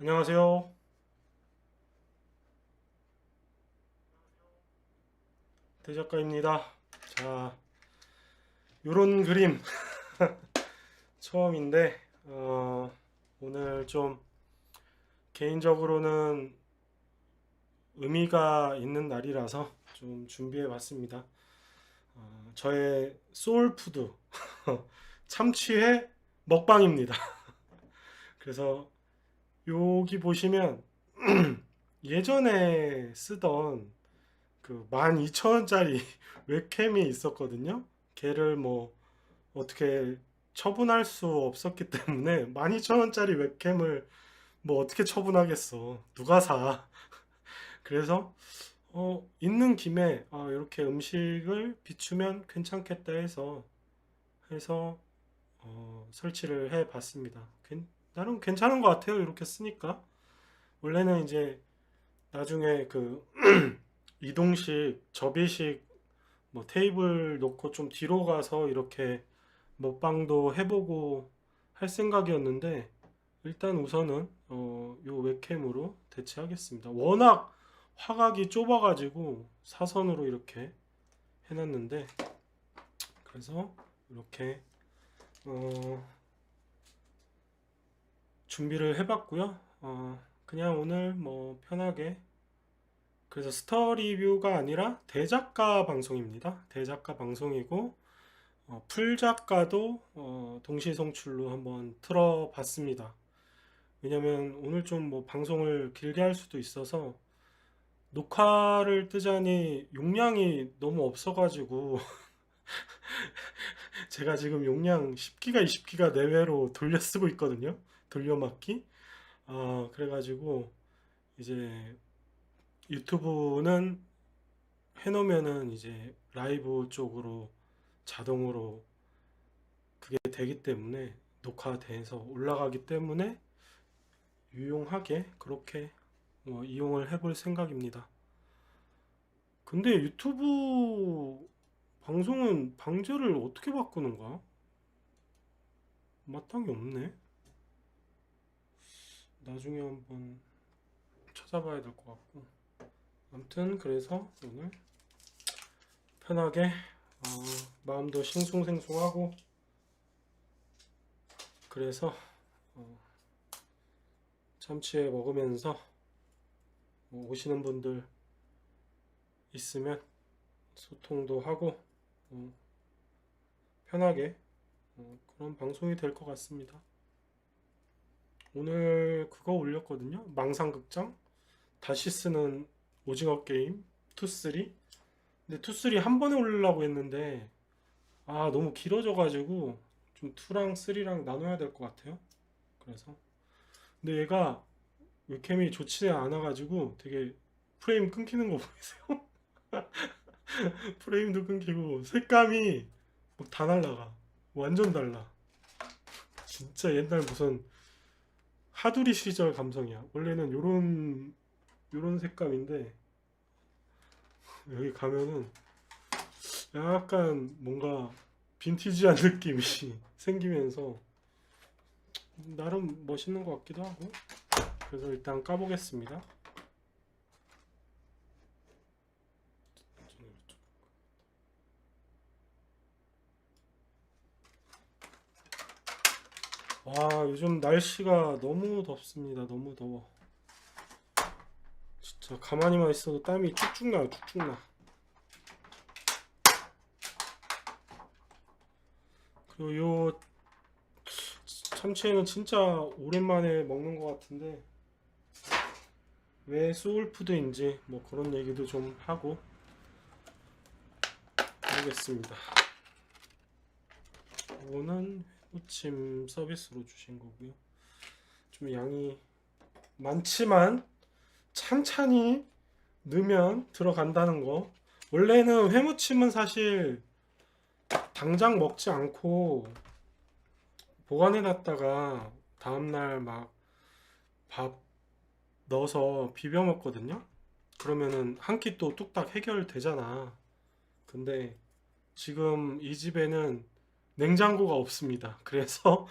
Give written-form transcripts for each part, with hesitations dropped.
안녕하세요. 대작가입니다. 자, 요런 그림 처음인데, 오늘 좀 개인적으로는 의미가 있는 날이라서 좀 준비해 봤습니다. 저의 소울푸드, 참치회 먹방입니다. 그래서 여기 보시면 예전에 쓰던 그 12,000원짜리 웹캠이 있었거든요. 걔를 뭐 어떻게 처분할 수 없었기 때문에 12,000원짜리 웹캠을 뭐 어떻게 처분하겠어. 누가 사. 그래서 있는 김에 이렇게 음식을 비추면 괜찮겠다 해서 설치를 해 봤습니다. 나름 괜찮은 것 같아요. 이렇게 쓰니까. 원래는 이제 나중에 그 이동식, 접이식 뭐 테이블 놓고 좀 뒤로 가서 이렇게 먹방도 해보고 할 생각이었는데 일단 우선은 요 웹캠으로 대체하겠습니다. 워낙 화각이 좁아가지고 사선으로 이렇게 해놨는데 그래서 이렇게 어, 준비를 해봤고요. 그냥 오늘 뭐 편하게 그래서 스터 리뷰가 아니라 대작가 방송입니다. 대작가 방송이고 풀작가도 동시 송출로 한번 틀어봤습니다. 왜냐면 오늘 좀 뭐 방송을 길게 할 수도 있어서 녹화를 뜨자니 용량이 너무 없어가지고 제가 지금 용량 10기가, 20기가 내외로 돌려 쓰고 있거든요. 돌려막기. 그래가지고 이제 유튜브는 해놓으면은 이제 라이브 쪽으로 자동으로 그게 되기 때문에 녹화돼서 올라가기 때문에 유용하게 그렇게 이용을 해볼 생각입니다. 근데 유튜브 방송은 방제를 어떻게 바꾸는 거야? 마땅히 없네. 나중에 한번 찾아봐야 될 것 같고. 아무튼 그래서 오늘 편하게 마음도 싱숭생숭하고 그래서 어, 참치회 먹으면서 오시는 분들 있으면 소통도 하고 어, 편하게 그런 방송이 될 것 같습니다. 오늘 그거 올렸거든요. 망상극장 다시 쓰는 오징어 게임 2, 3. 근데 2, 3 한 번에 올리려고 했는데 너무 길어져가지고 좀 2랑 3랑 나눠야 될 것 같아요. 그래서 근데 얘가 웹캠이 좋지 않아가지고 되게 프레임 끊기는 거 보이세요? 프레임도 끊기고 색감이 막 다 날라가. 완전 달라. 진짜 옛날 무슨 하두리 시절 감성이야. 원래는 요런 색감인데 여기 가면은 약간 뭔가 빈티지한 느낌이 생기면서 나름 멋있는 것 같기도 하고 그래서 일단 까보겠습니다. 요즘 날씨가 너무 덥습니다. 너무 더워. 진짜 가만히만 있어도 땀이 쭉쭉 나요. 쭉쭉 나. 그리고 요 참치에는 진짜 오랜만에 먹는 것 같은데 왜 소울푸드인지 뭐 그런 얘기도 좀 하고 하겠습니다. 이거는 무침 서비스로 주신 거고요. 좀 양이 많지만 찬찬히 넣으면 들어간다는 거. 원래는 회무침은 사실 당장 먹지 않고 보관해 놨다가 다음날 막 밥 넣어서 비벼 먹거든요. 그러면은 한 끼 또 뚝딱 해결되잖아. 근데 지금 이 집에는 냉장고가 없습니다. 그래서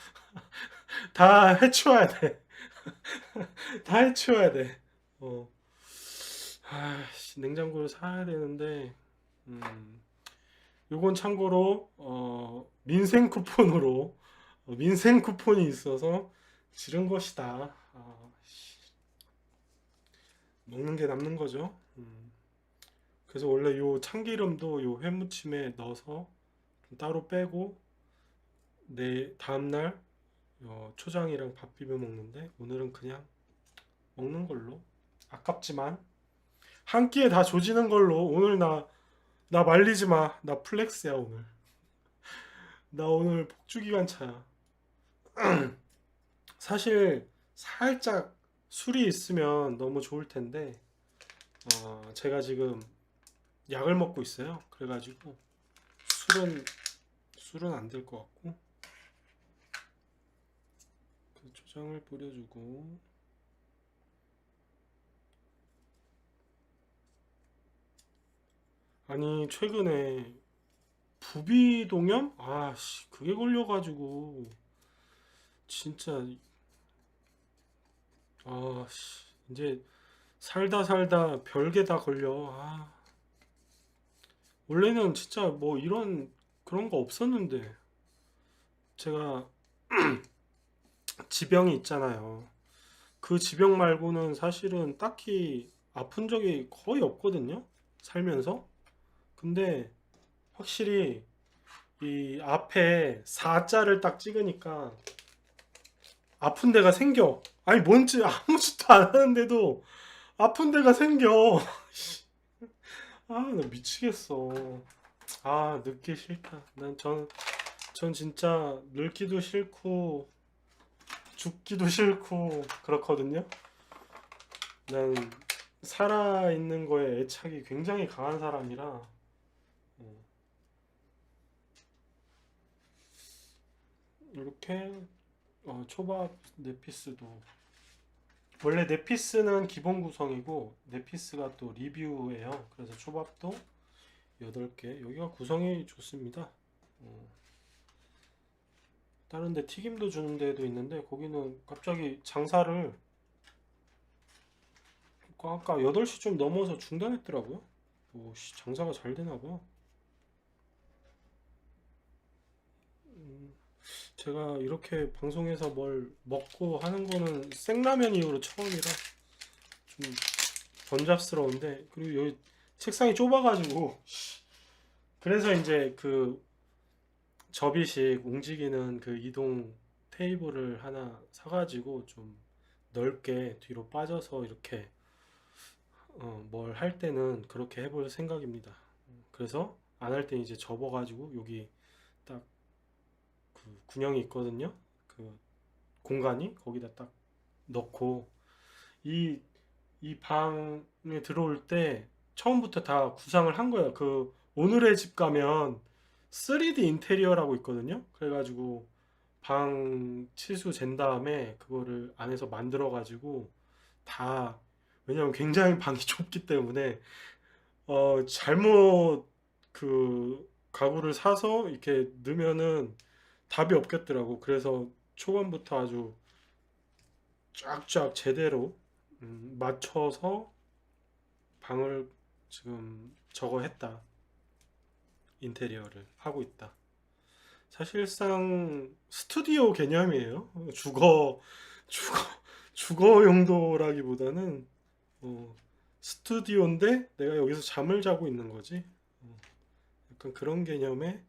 다 해치워야 돼. 다 해치워야 돼. 어. 냉장고를 사야 되는데, 음, 요건 참고로, 민생 쿠폰으로, 민생 쿠폰이 있어서 지른 것이다. 먹는 게 남는 거죠. 그래서 원래 요 참기름도 요 회무침에 넣어서 좀 따로 빼고, 내 다음날 초장이랑 밥 비벼 먹는데, 오늘은 그냥 먹는 걸로. 아깝지만, 한 끼에 다 조지는 걸로. 오늘 나 말리지 마. 나 플렉스야, 오늘. 나 오늘 폭주기관차야. 사실 살짝 술이 있으면 너무 좋을 텐데, 제가 지금 약을 먹고 있어요. 그래가지고 술은 술은 안 될 것 같고, 그 초장을 뿌려주고, 아니 최근에 부비동염? 아씨, 그게 걸려가지고 진짜, 아씨, 이제 살다 살다 별게 다 걸려. 원래는 진짜 뭐 이런 그런 거 없었는데, 제가 지병이 있잖아요. 그 지병 말고는 사실은 딱히 아픈 적이 거의 없거든요. 살면서. 근데 확실히 이 앞에 4자를 딱 찍으니까 아픈 데가 생겨. 아니 뭔지 아무 짓도 안 하는데도 아픈 데가 생겨. 나 미치겠어. 늙기 싫다. 전 진짜 늙기도 싫고 죽기도 싫고 그렇거든요. 난 살아있는 거에 애착이 굉장히 강한 사람이라. 어, 이렇게 초밥 네피스도, 원래 네피스는 기본 구성이고 네피스가 또 리뷰예요. 그래서 초밥도 8개. 여기가 구성이 좋습니다. 어, 다른 데 튀김도 주는 데도 있는데, 거기는 갑자기 장사를 아까 8시 좀 넘어서 중단했더라고요. 장사가 잘 되나 봐. 음, 제가 이렇게 방송에서 뭘 먹고 하는 거는 생라면 이후로 처음이라 좀 번잡스러운데, 그리고 여기 책상이 좁아가지고, 그래서 이제 그 접이식 움직이는 그 이동 테이블을 하나 사가지고 좀 넓게 뒤로 빠져서 이렇게 뭘 할 때는 그렇게 해볼 생각입니다. 그래서 안 할 때 이제 접어가지고 여기 딱 그 군형이 있거든요. 그 공간이 거기다 딱 넣고, 이 방에 들어올 때 처음부터 다 구상을 한 거예요. 그 오늘의 집 가면 3D 인테리어라고 있거든요. 그래가지고 방 치수 잰 다음에 그거를 안에서 만들어 가지고 다, 왜냐면 굉장히 방이 좁기 때문에 잘못 그 가구를 사서 이렇게 넣으면은 답이 없겠더라고. 그래서 초반부터 아주 쫙쫙 제대로 맞춰서 방을 지금 저거 했다. 인테리어를 하고 있다. 사실상 스튜디오 개념이에요. 주거, 주거 용도라기보다는 어, 스튜디오인데 내가 여기서 잠을 자고 있는 거지. 약간 그런 개념의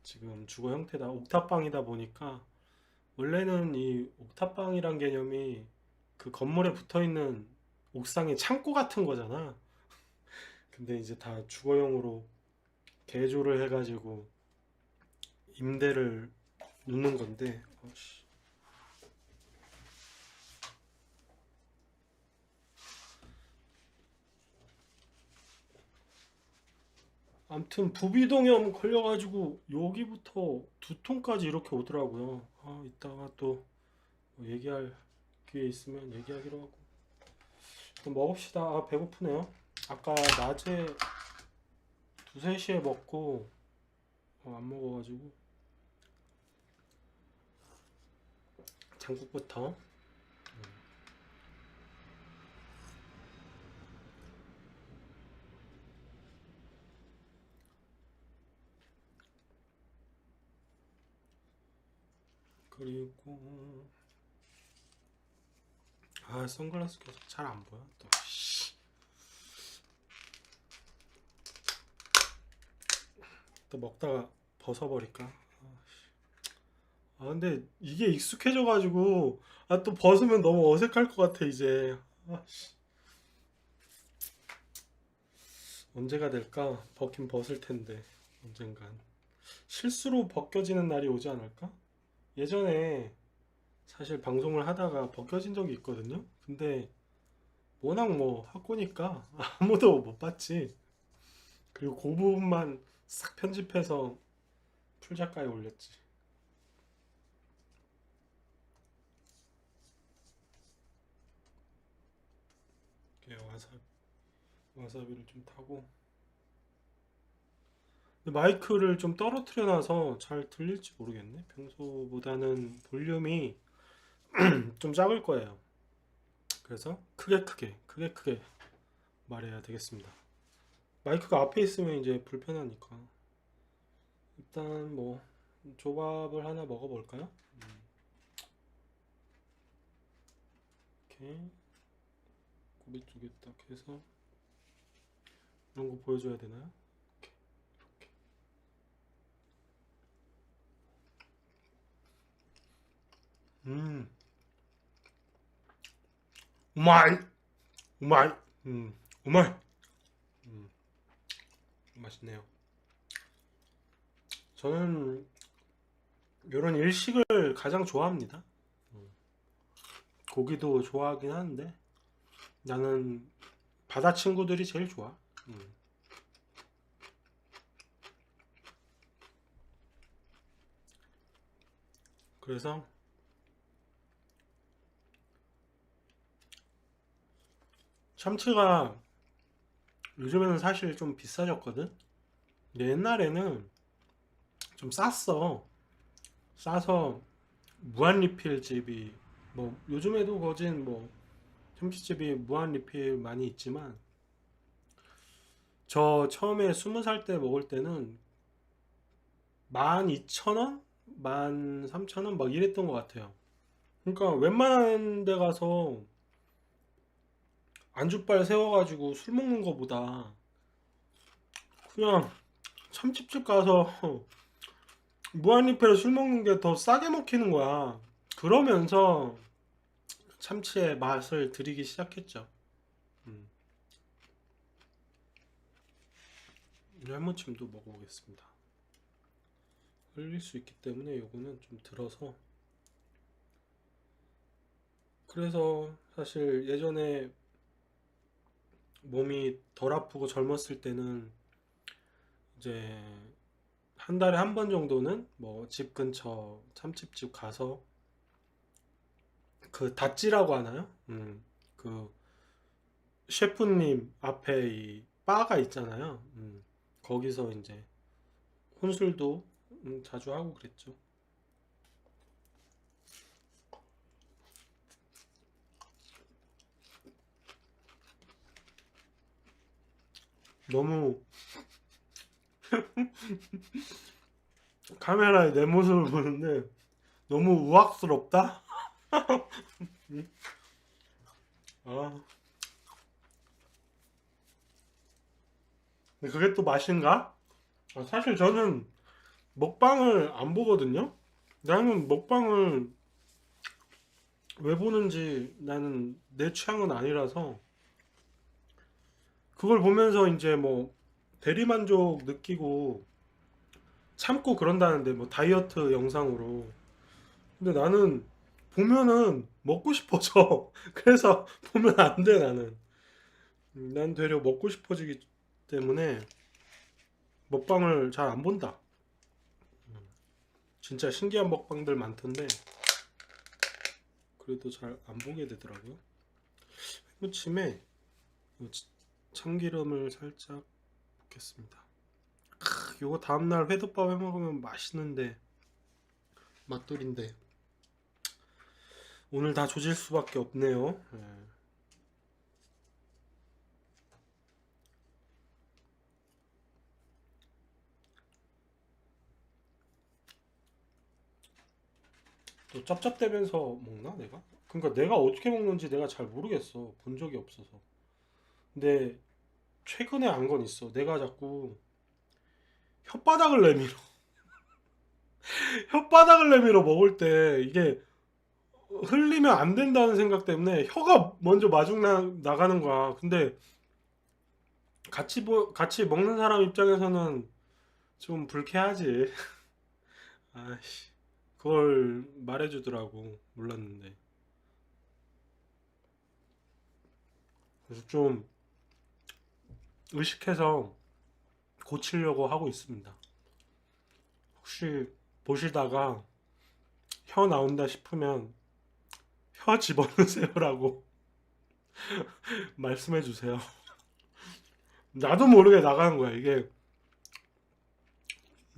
지금 주거 형태다. 옥탑방이다 보니까, 원래는 이 옥탑방이란 개념이 그 건물에 붙어 있는 옥상의 창고 같은 거잖아. 근데 이제 다 주거용으로 개조를 해가지고 임대를 놓는 건데, 암튼 부비동염 걸려가지고 여기부터 두통까지 이렇게 오더라고요. 이따가 또 얘기할 기회 있으면 얘기하기로 하고. 일단 먹읍시다. 배고프네요. 아까 낮에 2, 3시에 먹고 안 먹어가지고. 장국부터. 그리고 선글라스 껴서 잘 안 보여 또. 또 먹다가 벗어버릴까? 근데 이게 익숙해져가지고 또 벗으면 너무 어색할 것 같아 이제. 언제가 될까? 벗긴 벗을 텐데 언젠간 실수로 벗겨지는 날이 오지 않을까? 예전에 사실 방송을 하다가 벗겨진 적이 있거든요. 근데 워낙 뭐 학고니까 아무도 못 봤지. 그리고 그 부분만 싹 편집해서 풀작가에 올렸지. 이렇게 와사비를 좀 타고. 근데 마이크를 좀 떨어뜨려 놔서 잘 들릴지 모르겠네. 평소보다는 볼륨이 좀 작을 거예요. 그래서 크게 말해야 되겠습니다. 마이크가 앞에 있으면 이제 불편하니까. 일단 뭐 조밥을 하나 먹어볼까요? 이렇게 고기 쪽에 딱 해서 이런 거 보여줘야 되나요? 이렇게, 이렇게. 음, 우마이, 우마이, 우마이, 음, 맛있네요. 저는 이런 일식을 가장 좋아합니다. 음, 고기도 좋아하긴 하는데 나는 바다 친구들이 제일 좋아. 음, 그래서 참치가 요즘에는 사실 좀 비싸졌거든. 근데 옛날에는 좀 쌌어. 싸서 무한 리필 집이 뭐 요즘에도 거진 뭐 참치집이 무한 리필 많이 있지만 저 처음에 20살 때 먹을 때는 12,000원? 13,000원 막 이랬던 것 같아요. 그러니까 웬만한 데 가서 안주빨 세워가지고 술 먹는 거보다 그냥 참치집 가서 무한리필에 술 먹는 게 더 싸게 먹히는 거야. 그러면서 참치의 맛을 들이기 시작했죠. 음, 열무침도 먹어보겠습니다. 흘릴 수 있기 때문에 요거는 좀 들어서. 그래서 사실 예전에 몸이 덜 아프고 젊었을 때는 이제 한 달에 한 번 정도는 뭐 집 근처 참치집 가서 그 다찌라고 하나요? 그 셰프님 앞에 이 바가 있잖아요. 거기서 이제 혼술도 자주 하고 그랬죠. 너무 카메라에 내 모습을 보는데 너무 우악스럽다? 음? 아, 근데 그게 또 맛인가? 사실 저는 먹방을 안 보거든요. 나는 먹방을 왜 보는지 나는 내 취향은 아니라서 그걸 보면서 이제 뭐 대리만족 느끼고 참고 그런다는데 뭐 다이어트 영상으로. 근데 나는 보면은 먹고 싶어져. 그래서 보면 안 돼, 나는. 난 되려 먹고 싶어지기 때문에 먹방을 잘 안 본다. 진짜 신기한 먹방들 많던데 그래도 잘 안 보게 되더라고요. 무침에 참기름을 살짝 붓겠습니다. 요거 다음날 회덮밥 해 먹으면 맛있는데 맛돌인데 오늘 다 조질 수밖에 없네요. 예. 또 짭짭대면서 먹나 내가? 그러니까 내가 어떻게 먹는지 내가 잘 모르겠어. 본 적이 없어서. 근데 최근에 안 건 있어. 내가 자꾸 혓바닥을 내밀어. 혓바닥을 내밀어 먹을 때 이게 흘리면 안 된다는 생각 때문에 혀가 먼저 마중 나가는 거야. 근데 같이 먹는 사람 입장에서는 좀 불쾌하지. 아이씨. 그걸 말해주더라고. 몰랐는데. 그래서 좀 의식해서 고치려고 하고 있습니다. 혹시 보시다가 혀 나온다 싶으면 혀 집어넣으세요라고 말씀해 주세요. 나도 모르게 나가는 거야. 이게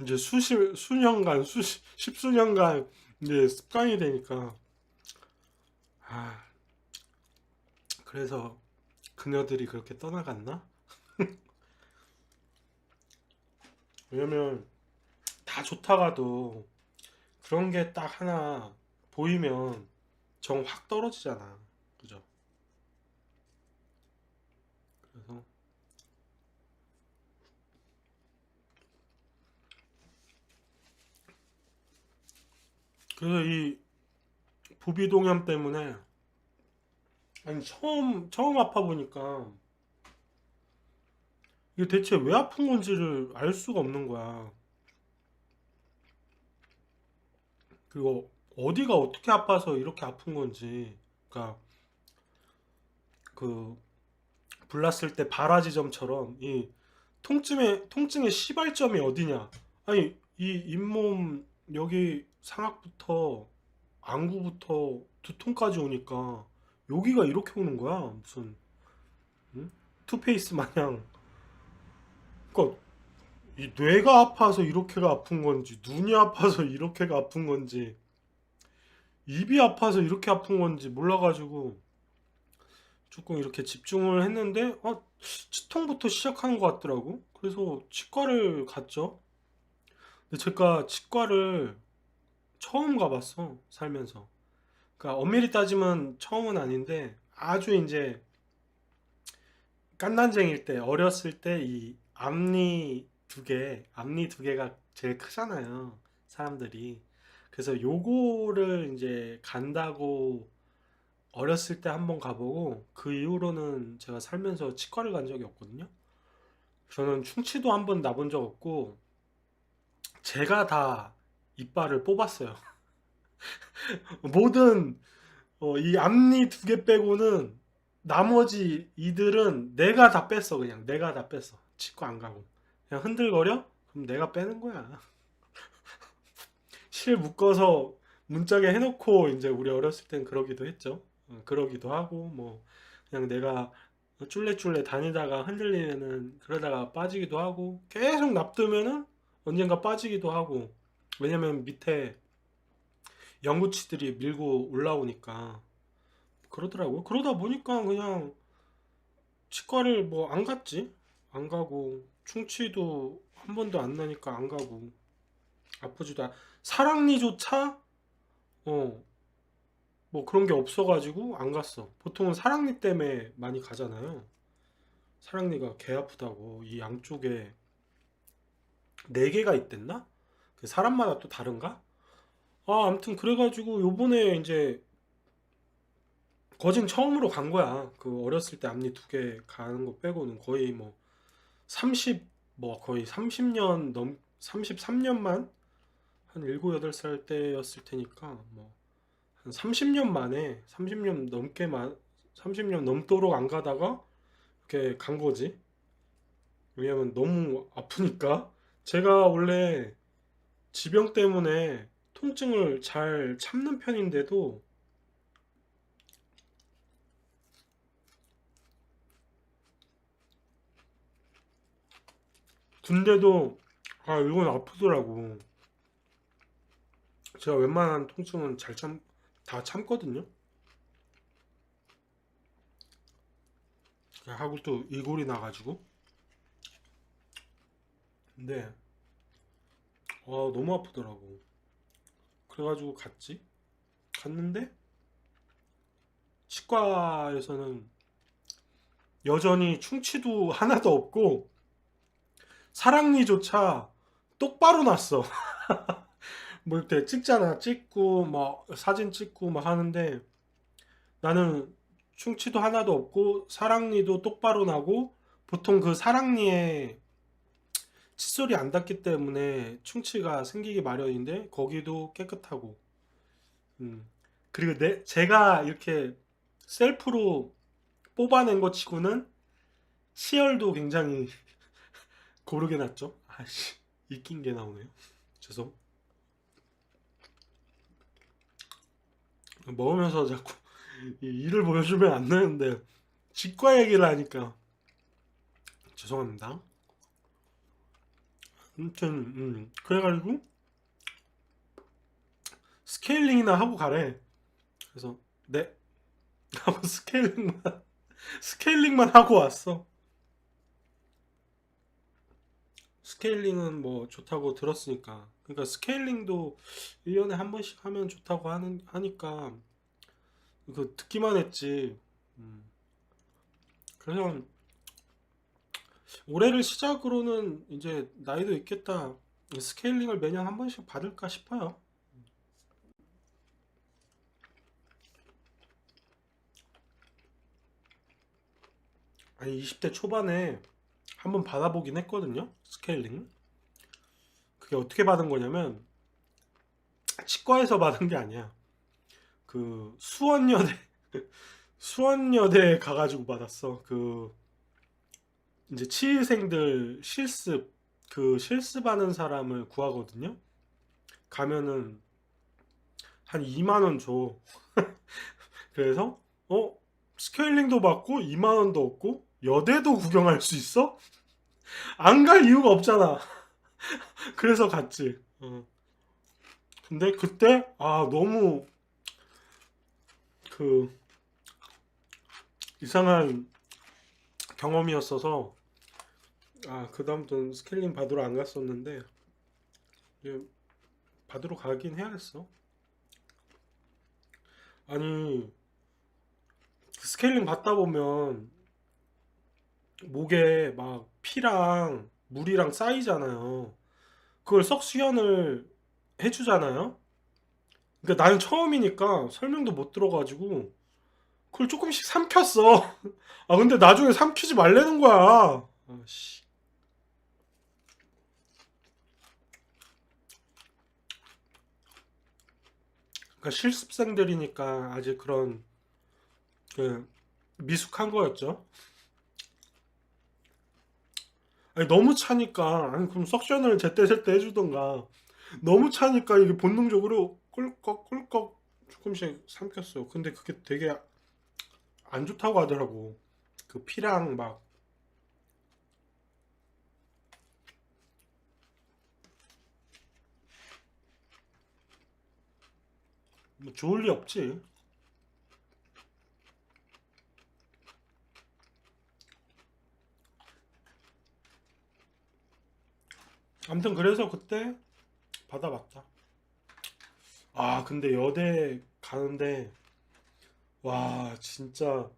이제 수년간, 십수년간 이제 습관이 되니까. 아, 그래서 그녀들이 그렇게 떠나갔나? 왜냐면 다 좋다가도 그런 게 딱 하나 보이면 정 확 떨어지잖아. 그죠? 그래서 이 부비동염 때문에 아니 처음 아파 보니까 이게 대체 왜 아픈 건지를 알 수가 없는 거야. 그리고 어디가 어떻게 아파서 이렇게 아픈 건지. 그러니까 그 불났을 때 발화지점처럼 이 통증의 시발점이 어디냐? 아니 이 잇몸 여기 상악부터 안구부터 두통까지 오니까 여기가 이렇게 오는 거야. 무슨 응? 투페이스 마냥. 그러니까 이 뇌가 아파서 이렇게가 아픈 건지 눈이 아파서 이렇게가 아픈 건지 입이 아파서 이렇게 아픈 건지 몰라가지고 조금 이렇게 집중을 했는데 치통부터 시작하는 것 같더라고. 그래서 치과를 갔죠. 근데 제가 치과를 처음 가봤어 살면서. 그러니까 엄밀히 따지면 처음은 아닌데 아주 이제 깐난쟁일 때 어렸을 때 이 앞니 두 개가 제일 크잖아요 사람들이. 그래서 요거를 이제 간다고 어렸을 때 한번 가보고 그 이후로는 제가 살면서 치과를 간 적이 없거든요. 저는 충치도 한번 나본 적 없고 제가 다 이빨을 뽑았어요. 모든 이 앞니 두 개 빼고는 나머지 이들은 내가 다 뺐어. 그냥 내가 다 뺐어. 치과 안 가고 그냥 흔들거려? 그럼 내가 빼는 거야. 실 묶어서 문짝에 해놓고 이제 우리 어렸을 땐 그러기도 했죠. 그러기도 하고 뭐 그냥 내가 쫄래쫄래 다니다가 흔들리면은 그러다가 빠지기도 하고 계속 납두면은 언젠가 빠지기도 하고. 왜냐면 밑에 영구치들이 밀고 올라오니까 그러더라고요. 그러다 보니까 그냥 치과를 뭐 안 갔지. 안 가고 충치도 한 번도 안 나니까 안 가고 아프지도 사랑니조차 어 뭐 그런 게 없어가지고 안 갔어. 보통은 사랑니 때문에 많이 가잖아요. 사랑니가 개 아프다고 이 양쪽에 네 개가 있댔나? 그 사람마다 또 다른가? 아무튼 그래가지고 요번에 이제 거진 처음으로 간 거야. 그 어렸을 때 앞니 두 개 가는 거 빼고는 거의 뭐 30, 뭐 거의 30년 33년만 한 7, 8살 때였을 테니까 뭐 한 30년 만에 30년 넘도록 안 가다가 이렇게 간 거지. 왜냐면 너무 아프니까. 제가 원래 지병 때문에 통증을 잘 참는 편인데도 근데도 이건 아프더라고. 제가 웬만한 통증은 다 참거든요. 하고 또 이골이 나가지고. 근데 너무 아프더라고. 그래가지고 갔지. 갔는데 치과에서는 여전히 충치도 하나도 없고 사랑니조차 똑바로 났어. 뭐 이렇게 찍잖아. 찍고 막 사진 찍고 막 하는데 나는 충치도 하나도 없고 사랑니도 똑바로 나고 보통 그 사랑니에 칫솔이 안 닿기 때문에 충치가 생기기 마련인데 거기도 깨끗하고 음. 그리고 제가 이렇게 셀프로 뽑아낸 것 치고는 치열도 굉장히 고르게 났죠. 아씨, 익힌 게 나오네요. 죄송. 먹으면서 자꾸 이 일을 보여주면 안 되는데 치과 얘기를 하니까 죄송합니다. 아무튼 그래가지고 스케일링이나 하고 가래. 그래서 네 하고 스케일링만 하고 왔어. 스케일링은 뭐 좋다고 들었으니까. 그러니까 스케일링도 1년에 한 번씩 하면 좋다고 하니까 그 듣기만 했지. 음. 그래서 올해를 시작으로는 이제 나이도 있겠다. 스케일링을 매년 한 번씩 받을까 싶어요. 아니 20대 초반에 한 번 받아보긴 했거든요. 스케일링. 그게 어떻게 받은 거냐면 치과에서 받은 게 아니야. 그 수원여대 수원여대에 가가지고 받았어. 그 이제 치의생들 실습하는 사람을 구하거든요. 가면은 한 2만 원 줘. 그래서 스케일링도 받고 2만 원도 얻고 여대도 구경할 수 있어? 안 갈 이유가 없잖아. 그래서 갔지. 근데 그때 너무 그 이상한 경험이었어서 그다음부터는 스케일링 받으러 안 갔었는데 이제 받으러 가긴 해야겠어. 아니 그 스케일링 받다 보면 목에 막 피랑 물이랑 쌓이잖아요. 그걸 석수연을 해주잖아요. 그러니까 나는 처음이니까 설명도 못 들어가지고 그걸 조금씩 삼켰어. 근데 나중에 삼키지 말라는 거야. 씨. 그러니까 실습생들이니까 아직 그런 그 미숙한 거였죠. 아니 너무 차니까 아니 그럼 석션을 제때제때 해주던가. 너무 차니까 이게 본능적으로 꿀꺽꿀꺽 조금씩 삼켰어요. 근데 그게 되게 안 좋다고 하더라고. 그 피랑 막 뭐 좋을 리 없지. 아무튼 그래서 그때 받아봤다. 근데 여대 가는데 와 진짜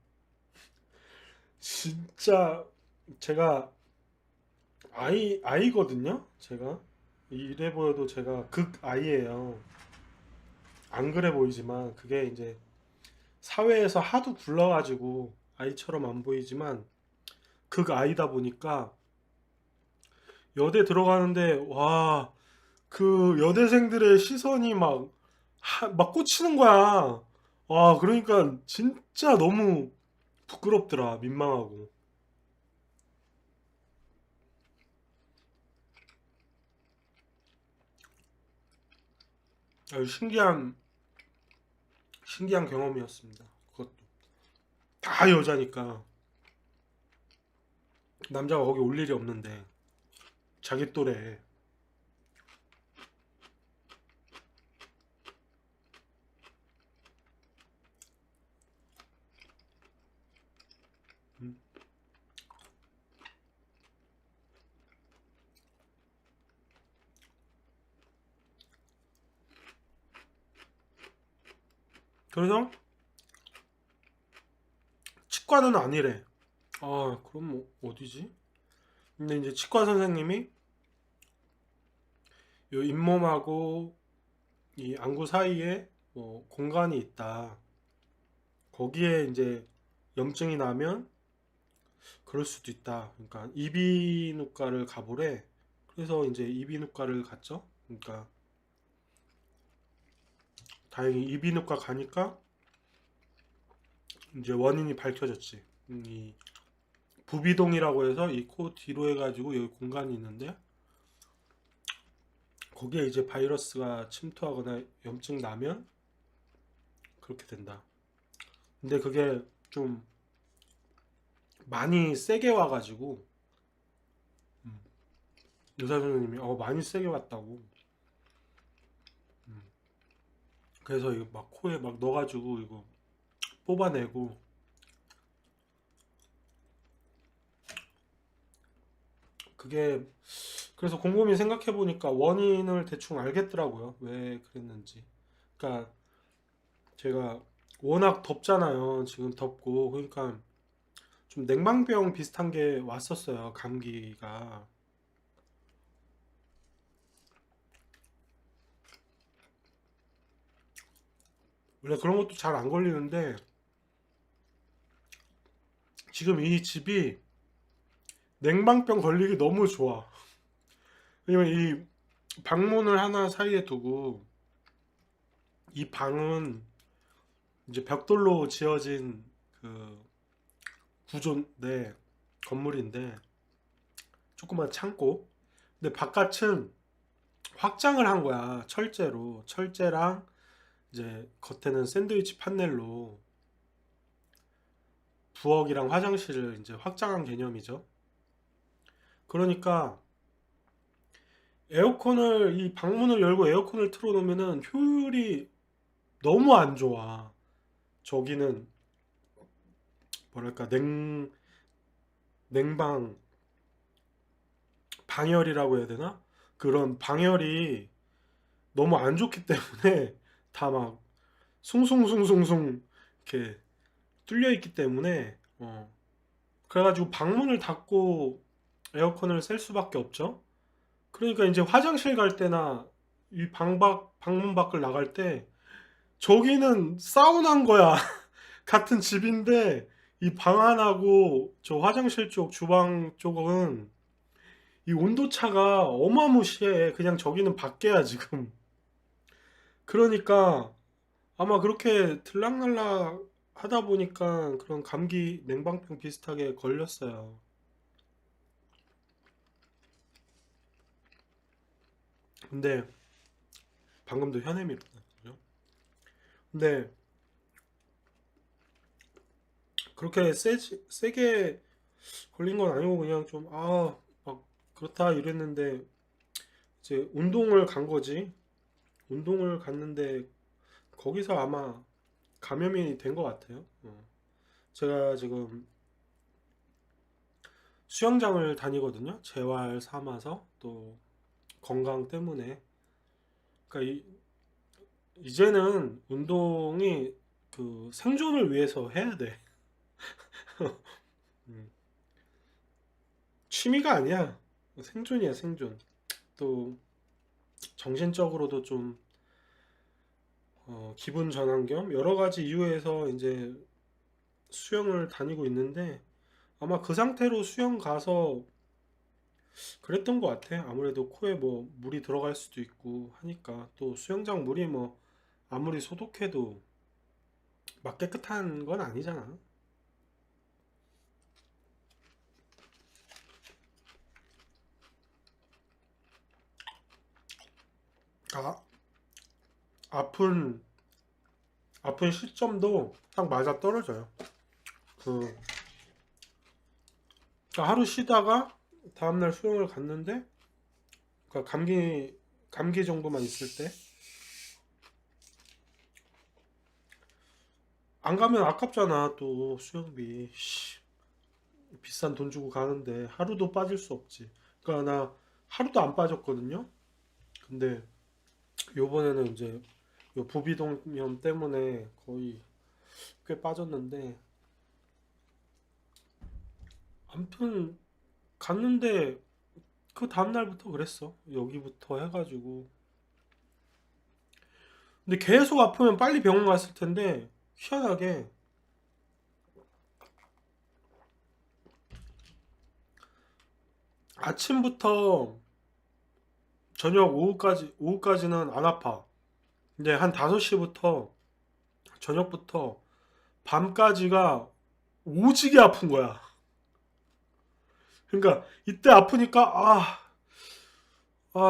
제가 아이거든요. 제가 이래 보여도 제가 극 아이예요. 안 그래 보이지만 그게 이제 사회에서 하도 굴러가지고 아이처럼 안 보이지만 극 아이다 보니까 여대 들어가는데 와 그 여대생들의 시선이 막 꽂히는 거야. 그러니까 진짜 너무 부끄럽더라. 민망하고. 아주 신기한 경험이었습니다. 그것도 다 여자니까 남자가 거기 올 일이 없는데 자기 또래. 음. 그래서 치과는 아니래. 아, 그럼 뭐 어디지? 근데 이제 치과 선생님이 요 잇몸하고 이 안구 사이에 뭐 공간이 있다. 거기에 이제 염증이 나면 그럴 수도 있다. 그러니까 이비인후과를 가보래. 그래서 이제 이비인후과를 갔죠. 그러니까 다행히 이비인후과 가니까 이제 원인이 밝혀졌지. 이 부비동이라고 해서 이 코 뒤로 해가지고 여기 공간이 있는데 거기에 이제 바이러스가 침투하거나 염증 나면 그렇게 된다. 근데 그게 좀 많이 세게 와가지고 의사 선생님이 많이 세게 왔다고. 음, 그래서 이거 막 코에 막 넣어가지고 이거 뽑아내고. 그게 그래서 곰곰이 생각해 보니까 원인을 대충 알겠더라고요. 왜 그랬는지. 그러니까 제가 워낙 덥잖아요. 지금 덥고 그러니까 좀 냉방병 비슷한 게 왔었어요. 감기가. 원래 그런 것도 잘 안 걸리는데 지금 이 집이 냉방병 걸리기 너무 좋아. 왜냐면 이 방문을 하나 사이에 두고 이 방은 이제 벽돌로 지어진 그 구조인데 건물인데 조그만 창고. 근데 바깥은 확장을 한 거야. 철제로. 철제랑 이제 겉에는 샌드위치 판넬로 부엌이랑 화장실을 이제 확장한 개념이죠. 그러니까 에어컨을 이 방문을 열고 에어컨을 틀어놓으면은 효율이 너무 안 좋아. 저기는 뭐랄까 냉방 방열이라고 해야 되나? 그런 방열이 너무 안 좋기 때문에 다 막 숭숭숭숭숭 이렇게 뚫려 있기 때문에 그래가지고 방문을 닫고 에어컨을 셀 수밖에 없죠. 그러니까 이제 화장실 갈 때나 이 방문 밖을 나갈 때 저기는 사우나인 거야. 같은 집인데 이 방 안하고 저 화장실 쪽 주방 쪽은 이 온도 차가 어마무시해. 그냥 저기는 밖에야 지금. 그러니까 아마 그렇게 들락날락 하다 보니까 그런 감기 냉방병 비슷하게 걸렸어요. 근데 방금도 현해밀었거든요. 근데 그렇게 세게 걸린 건 아니고 그냥 좀 막 그렇다 이랬는데 이제 운동을 간 거지. 운동을 갔는데 거기서 아마 감염이 된 것 같아요. 제가 지금 수영장을 다니거든요. 재활 삼아서 또 건강 때문에. 그러니까 이제는 운동이 그 생존을 위해서 해야 돼. 음, 취미가 아니야. 생존이야, 생존. 또 정신적으로도 좀 기분 전환 겸 여러 가지 이유에서 이제 수영을 다니고 있는데 아마 그 상태로 수영 가서 그랬던 것 같아. 아무래도 코에 뭐 물이 들어갈 수도 있고 하니까 또 수영장 물이 뭐 아무리 소독해도 막 깨끗한 건 아니잖아. 아, 아픈 아픈 시점도 딱 맞아 떨어져요. 그 그러니까 하루 쉬다가 다음날 수영을 갔는데 그러니까 감기 정도만 있을 때 안 가면 아깝잖아. 또 수영비 비싼 돈 주고 가는데 하루도 빠질 수 없지. 그러니까 나 하루도 안 빠졌거든요. 근데 요번에는 이제 요 부비동염 때문에 거의 꽤 빠졌는데, 아무튼 갔는데 그 다음날부터 그랬어. 여기부터 해가지고. 근데 계속 아프면 빨리 병원 갔을 텐데, 희한하게 아침부터 저녁 오후까지는 안 아파. 근데 한 5시부터 저녁부터 밤까지가 오지게 아픈 거야. 그러니까 이때 아프니까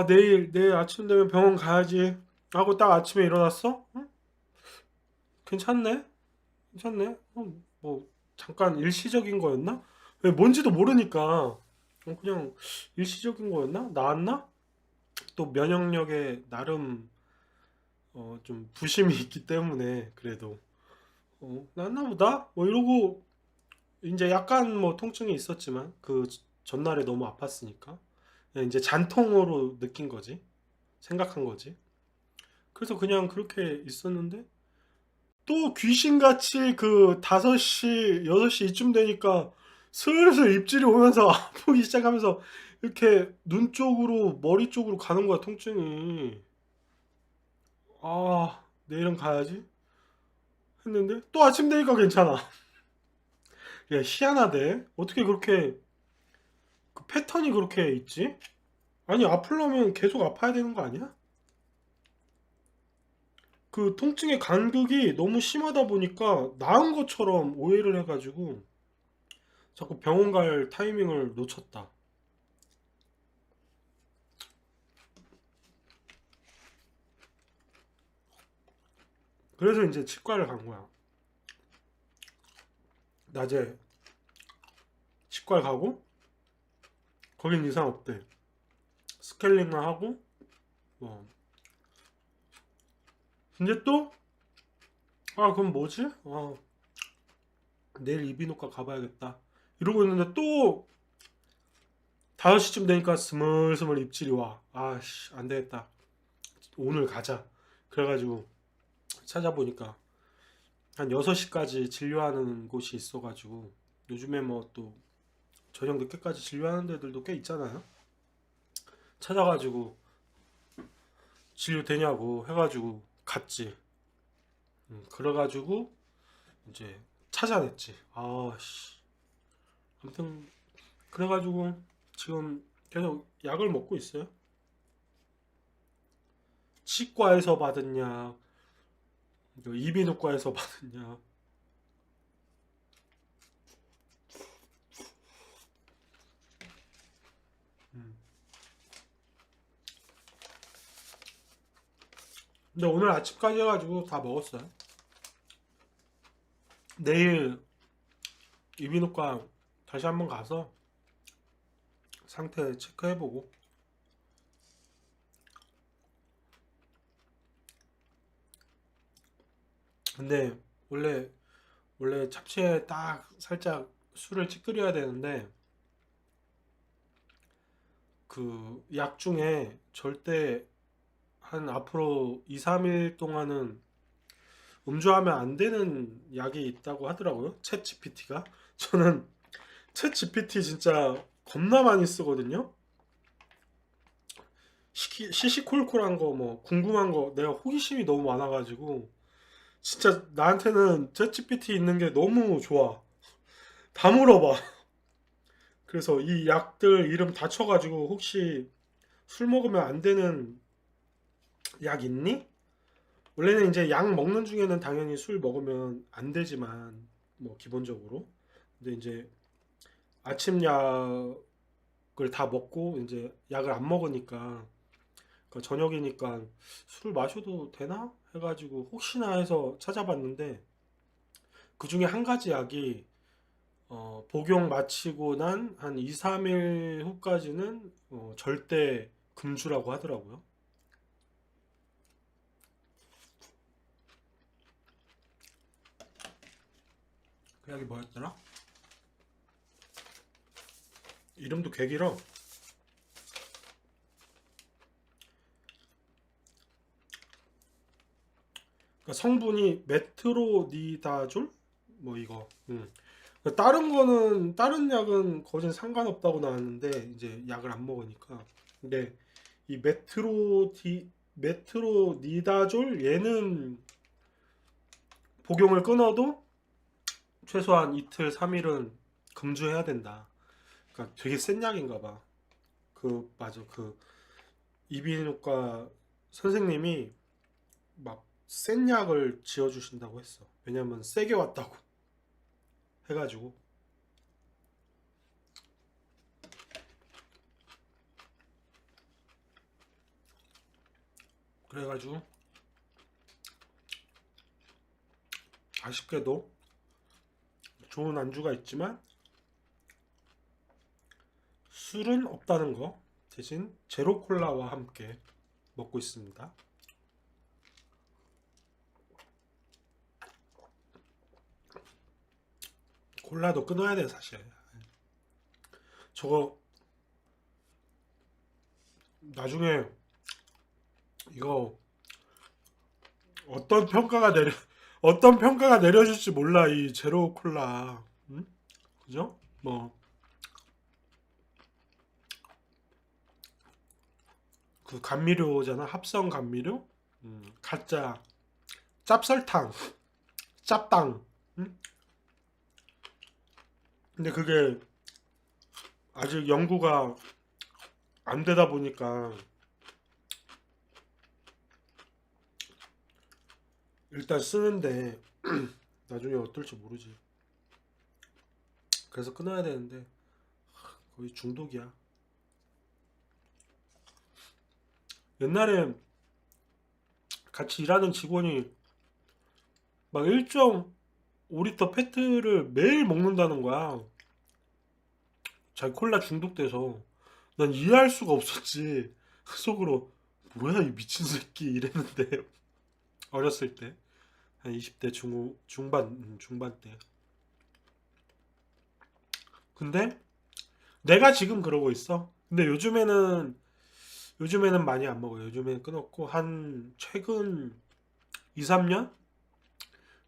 내일 아침 되면 병원 가야지 하고 딱 아침에 일어났어? 응? 괜찮네? 괜찮네? 뭐 잠깐 일시적인 거였나? 왜 뭔지도 모르니까 그냥 일시적인 거였나? 나았나? 또 면역력에 나름 좀 부심이 있기 때문에 그래도 나았나 보다? 뭐 이러고 이제 약간 뭐 통증이 있었지만 그 전날에 너무 아팠으니까 그냥 이제 잔통으로 느낀 거지. 생각한 거지. 그래서 그냥 그렇게 있었는데 또 귀신같이 그 5시, 6시 이쯤 되니까 슬슬 입질이 오면서 아프기 시작하면서 이렇게 눈 쪽으로 머리 쪽으로 가는 거야, 통증이. 내일은 가야지 했는데 또 아침 되니까 괜찮아. 야, 희한하대. 어떻게 그렇게 그 패턴이 그렇게 있지? 아니, 아프려면 계속 아파야 되는 거 아니야? 그 통증의 간극이 너무 심하다 보니까 나은 것처럼 오해를 해가지고 자꾸 병원 갈 타이밍을 놓쳤다. 그래서 이제 치과를 간 거야. 낮에 치과를 가고 거긴 이상 없대. 스케일링만 하고 뭐. 근데 또 그럼 뭐지? 내일 이비인후과 가봐야겠다. 이러고 있는데 또 5시쯤 되니까 스물스물 입질이 와. 아씨, 안 되겠다. 오늘 가자. 그래가지고 찾아보니까 한 6시까지 진료하는 곳이 있어가지고 요즘에 뭐 또 저녁 늦게까지 진료하는 데들도 꽤 있잖아요. 찾아가지고 진료되냐고 해가지고 갔지. 그래가지고 이제 찾아냈지. 아씨. 아무튼 그래가지고 지금 계속 약을 먹고 있어요. 치과에서 받은 약, 이비인후과에서 받은 약. 음. 근데 오늘 아침까지 해가지고 다 먹었어요. 내일 이비인후과 다시 한번 가서 상태 체크해보고. 근데 원래 잡채에 딱 살짝 술을 찌끄려야 되는데 그 약 중에 절대 한 앞으로 2, 3일 동안은 음주하면 안 되는 약이 있다고 하더라고요. 챗 GPT가. 저는 챗 GPT 진짜 겁나 많이 쓰거든요. 시시콜콜한 거 뭐 궁금한 거 내가 호기심이 너무 많아가지고 진짜 나한테는 챗 GPT 있는 게 너무 좋아. 다 물어봐. 그래서 이 약들 이름 다 쳐가지고 혹시 술 먹으면 안 되는 약 있니? 원래는 이제 약 먹는 중에는 당연히 술 먹으면 안 되지만 뭐 기본적으로 근데 이제 아침 약을 다 먹고 이제 약을 안 먹으니까 그러니까 저녁이니까 술을 마셔도 되나 해가지고 혹시나 해서 찾아봤는데 그 중에 한 가지 약이 복용 마치고 난 한 2, 3일 후까지는 절대 금주라고 하더라고요. 그 약이 뭐였더라? 이름도 개 길어. 그러니까 성분이 메트로니다졸 뭐 이거. 다른 거는 다른 약은 거진 상관없다고 나왔는데 이제 약을 안 먹으니까. 근데 이 메트로니다졸 얘는 복용을 끊어도 최소한 이틀 3일은 금주해야 된다. 그러니까 되게 센 약인가 봐. 맞아. 이비인후과 선생님이 막 센 약을 지어주신다고 했어. 왜냐면 세게 왔다고 해가지고. 그래가지고 아쉽게도 좋은 안주가 있지만 술은 없다는 거 대신 제로 콜라와 함께 먹고 있습니다. 콜라도 끊어야 돼 사실. 저거 나중에 이거 어떤 평가가 내려 어떤 평가가 내려질지 몰라 이 제로 콜라. 응? 그죠? 뭐 그 감미료잖아 합성 감미료. 가짜 짭설탕 짭당. 응? 근데 그게 아직 연구가 안 되다 보니까 일단 쓰는데 나중에 어떨지 모르지. 그래서 끊어야 되는데 거의 중독이야. 옛날에 같이 일하는 직원이 막 1.5리터 페트를 매일 먹는다는 거야. 자기 콜라 중독돼서. 난 이해할 수가 없었지. 속으로 뭐야 이 미친 새끼 이랬는데 어렸을 때 한 20대 중반 때. 근데 내가 지금 그러고 있어. 근데 요즘에는 많이 안 먹어요. 요즘에는 끊었고 한2, 3년?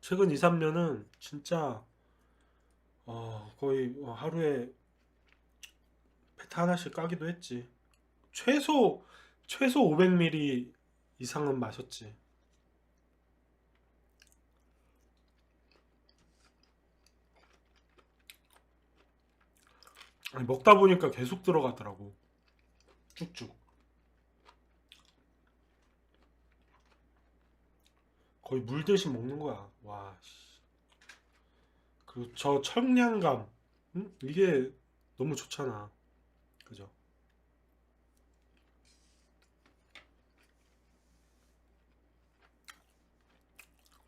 최근 2, 3년은 진짜 거의 하루에 페트 하나씩 까기도 했지. 최소 최소 500ml 이상은 마셨지. 아니, 먹다 보니까 계속 들어가더라고. 쭉쭉. 거의 물 대신 먹는 거야. 와. 그 저 청량감. 응? 이게 너무 좋잖아. 그죠?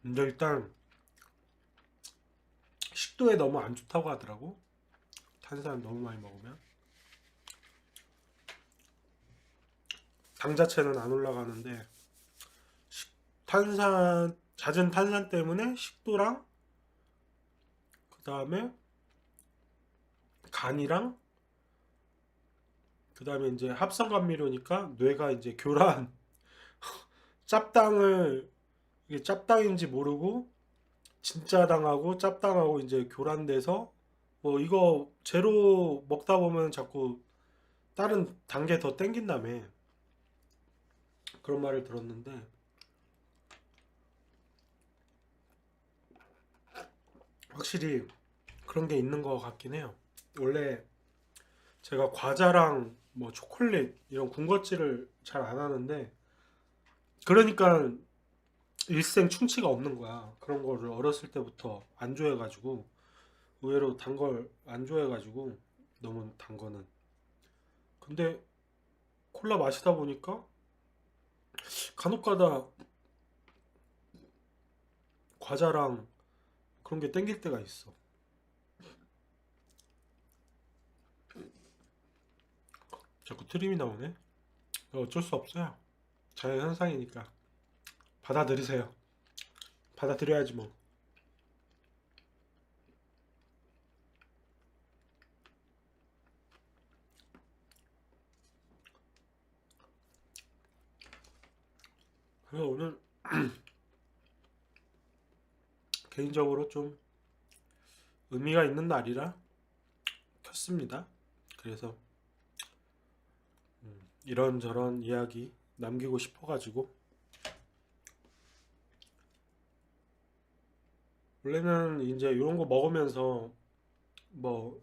근데 일단 식도에 너무 안 좋다고 하더라고. 탄산 너무 많이 먹으면. 당 자체는 안 올라가는데 잦은 탄산 때문에 식도랑 그다음에 간이랑 그다음에 이제 합성 감미료니까 뇌가 이제 교란 짭당을 이게 짭당인지 모르고 진짜 당하고 짭당하고 이제 교란돼서 뭐 이거 제로 먹다 보면 자꾸 다른 단계 더 땡긴다며 그런 말을 들었는데 확실히 그런 게 있는 것 같긴 해요. 원래 제가 과자랑 뭐 초콜릿 이런 군것질을 잘 안 하는데 그러니까 일생 충치가 없는 거야. 그런 거를 어렸을 때부터 안 좋아해가지고 의외로 단 걸 안 좋아해가지고 너무 단 거는. 근데 콜라 마시다 보니까 간혹가다 과자랑 그런 게 땡길 때가 있어. 자꾸 트림이 나오네. 어쩔 수 없어요. 자연 현상이니까 받아들이세요. 받아들여야지 뭐. 그래서 오늘 개인적으로 좀 의미가 있는 날이라 켰습니다. 그래서 이런저런 이야기 남기고 싶어가지고. 원래는 이제 이런 거 먹으면서 뭐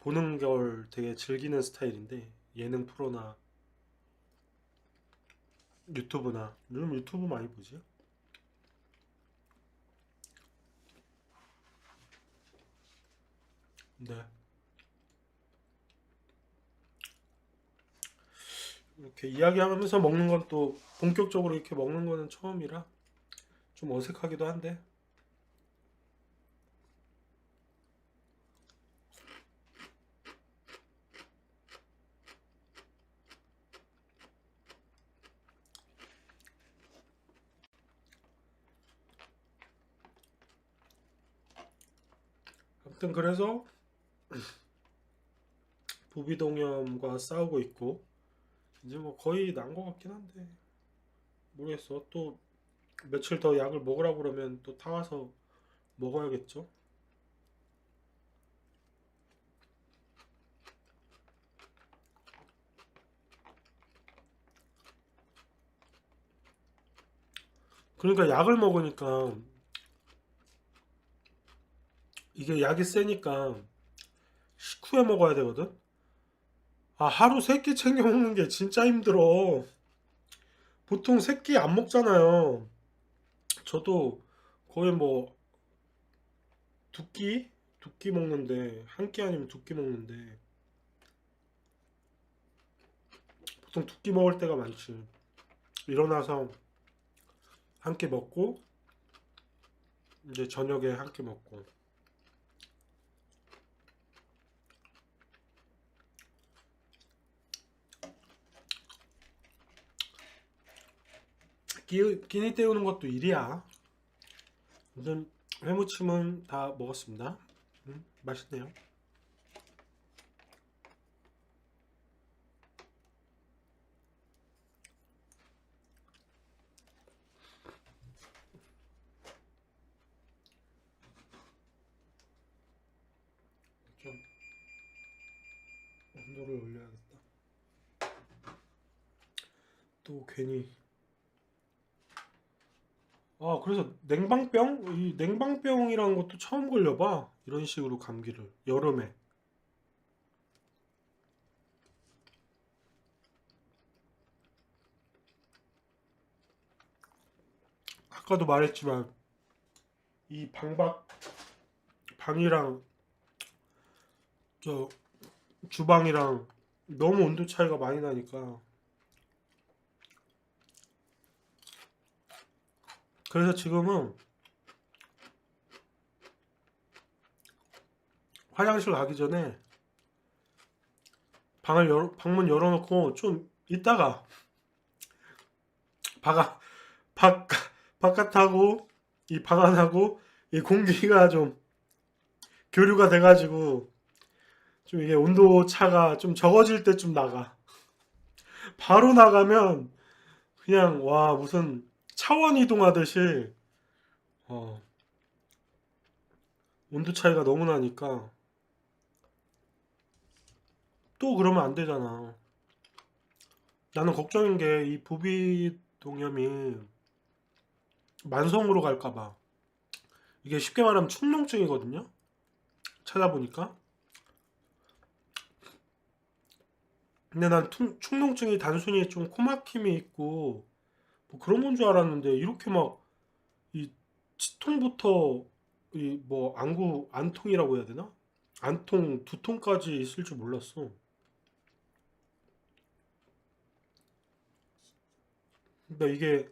보는 걸 되게 즐기는 스타일인데, 예능 프로나 유튜브나, 요즘 유튜브 많이 보지? 네. 이렇게 이야기하면서 먹는 건 또 본격적으로 이렇게 먹는 거는 처음이라 좀 어색하기도 한데. 아무튼 그래서 부비동염과 싸우고 있고, 이제 뭐 거의 난 것 같긴 한데 모르겠어. 또 며칠 더 약을 먹으라고 그러면 또 타와서 먹어야겠죠. 그러니까 약을 먹으니까, 이게 약이 세니까 식후에 먹어야 되거든. 아, 하루 세 끼 챙겨 먹는 게 진짜 힘들어. 보통 세 끼 안 먹잖아요. 저도 거의 뭐 두 끼? 두 끼 먹는데, 한 끼 아니면 두 끼 먹는데, 보통 두 끼 먹을 때가 많지. 일어나서 한 끼 먹고, 이제 저녁에 한 끼 먹고. 끼니 때우는 것도 일이야. 아무튼 회무침은 다 먹었습니다. 맛있네요. 좀 온도를 올려야겠다. 또 괜히. 아, 그래서 냉방병? 이 냉방병이라는 것도 처음 걸려봐. 이런 식으로 감기를. 여름에. 아까도 말했지만, 이 방이랑 저 주방이랑 너무 온도 차이가 많이 나니까. 그래서 지금은 화장실 가기 전에 방문 열어놓고 좀 있다가 바가, 바, 바깥하고 이 방 안하고 이 공기가 좀 교류가 돼가지고, 좀 이게 온도 차가 좀 적어질 때쯤 나가. 바로 나가면 그냥 와, 무슨 차원 이동하듯이 어, 온도 차이가 너무 나니까. 또 그러면 안 되잖아. 나는 걱정인 게 이 부비 동염이 만성으로 갈까 봐. 이게 쉽게 말하면 축농증이거든요. 찾아보니까. 근데 난 축농증이 단순히 좀 코막힘이 있고 뭐 그런 건 줄 알았는데, 이렇게 막 이 치통부터 이 뭐 안구 안통이라고 해야 되나? 안통, 두통까지 있을 줄 몰랐어. 그러니까 이게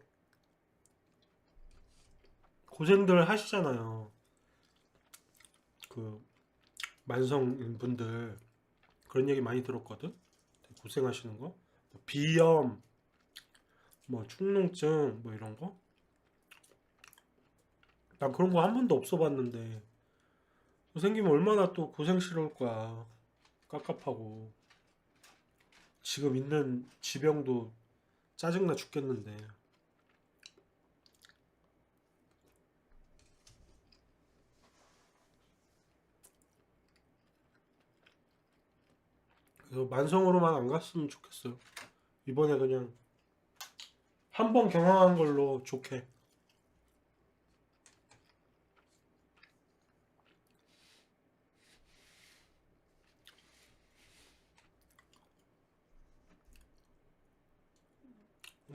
고생들 하시잖아요. 그 만성 분들 그런 얘기 많이 들었거든. 고생하시는 거. 뭐 비염, 뭐 축농증, 뭐 이런 거. 난 그런 거 한 번도 없어 봤는데 생기면 얼마나 또 고생스러울 거야. 깝깝하고. 지금 있는 지병도 짜증나 죽겠는데. 그래서 만성으로만 안 갔으면 좋겠어요. 이번에 그냥 한 번 경험한 걸로 좋게.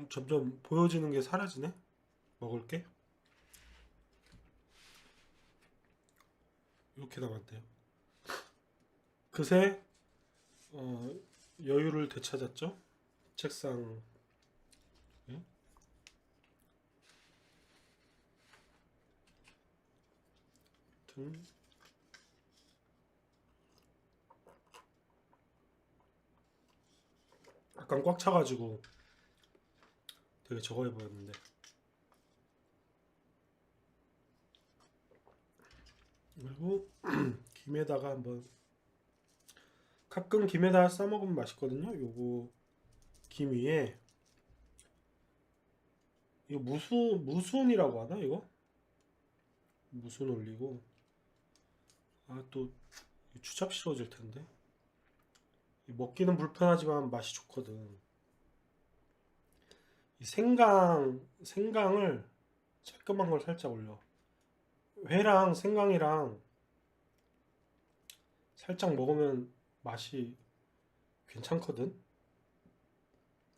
점점 보여지는 게 사라지네. 먹을 게 이렇게 남았대요. 그새 어, 여유를 되찾았죠. 책상. 예? 아무튼 약간 꽉 차가지고 되게 저거해 보였는데. 그리고 김에다가 한번 가끔 김에다 싸 먹으면 맛있거든요. 요거 김 위에 이거 무순이라고 하나 이거? 무순 올리고 또 추잡 싫어질 텐데. 먹기는 불편하지만 맛이 좋거든. 이 생강을 쬐끔한 걸 살짝 올려. 회랑 생강이랑 살짝 먹으면 맛이 괜찮거든.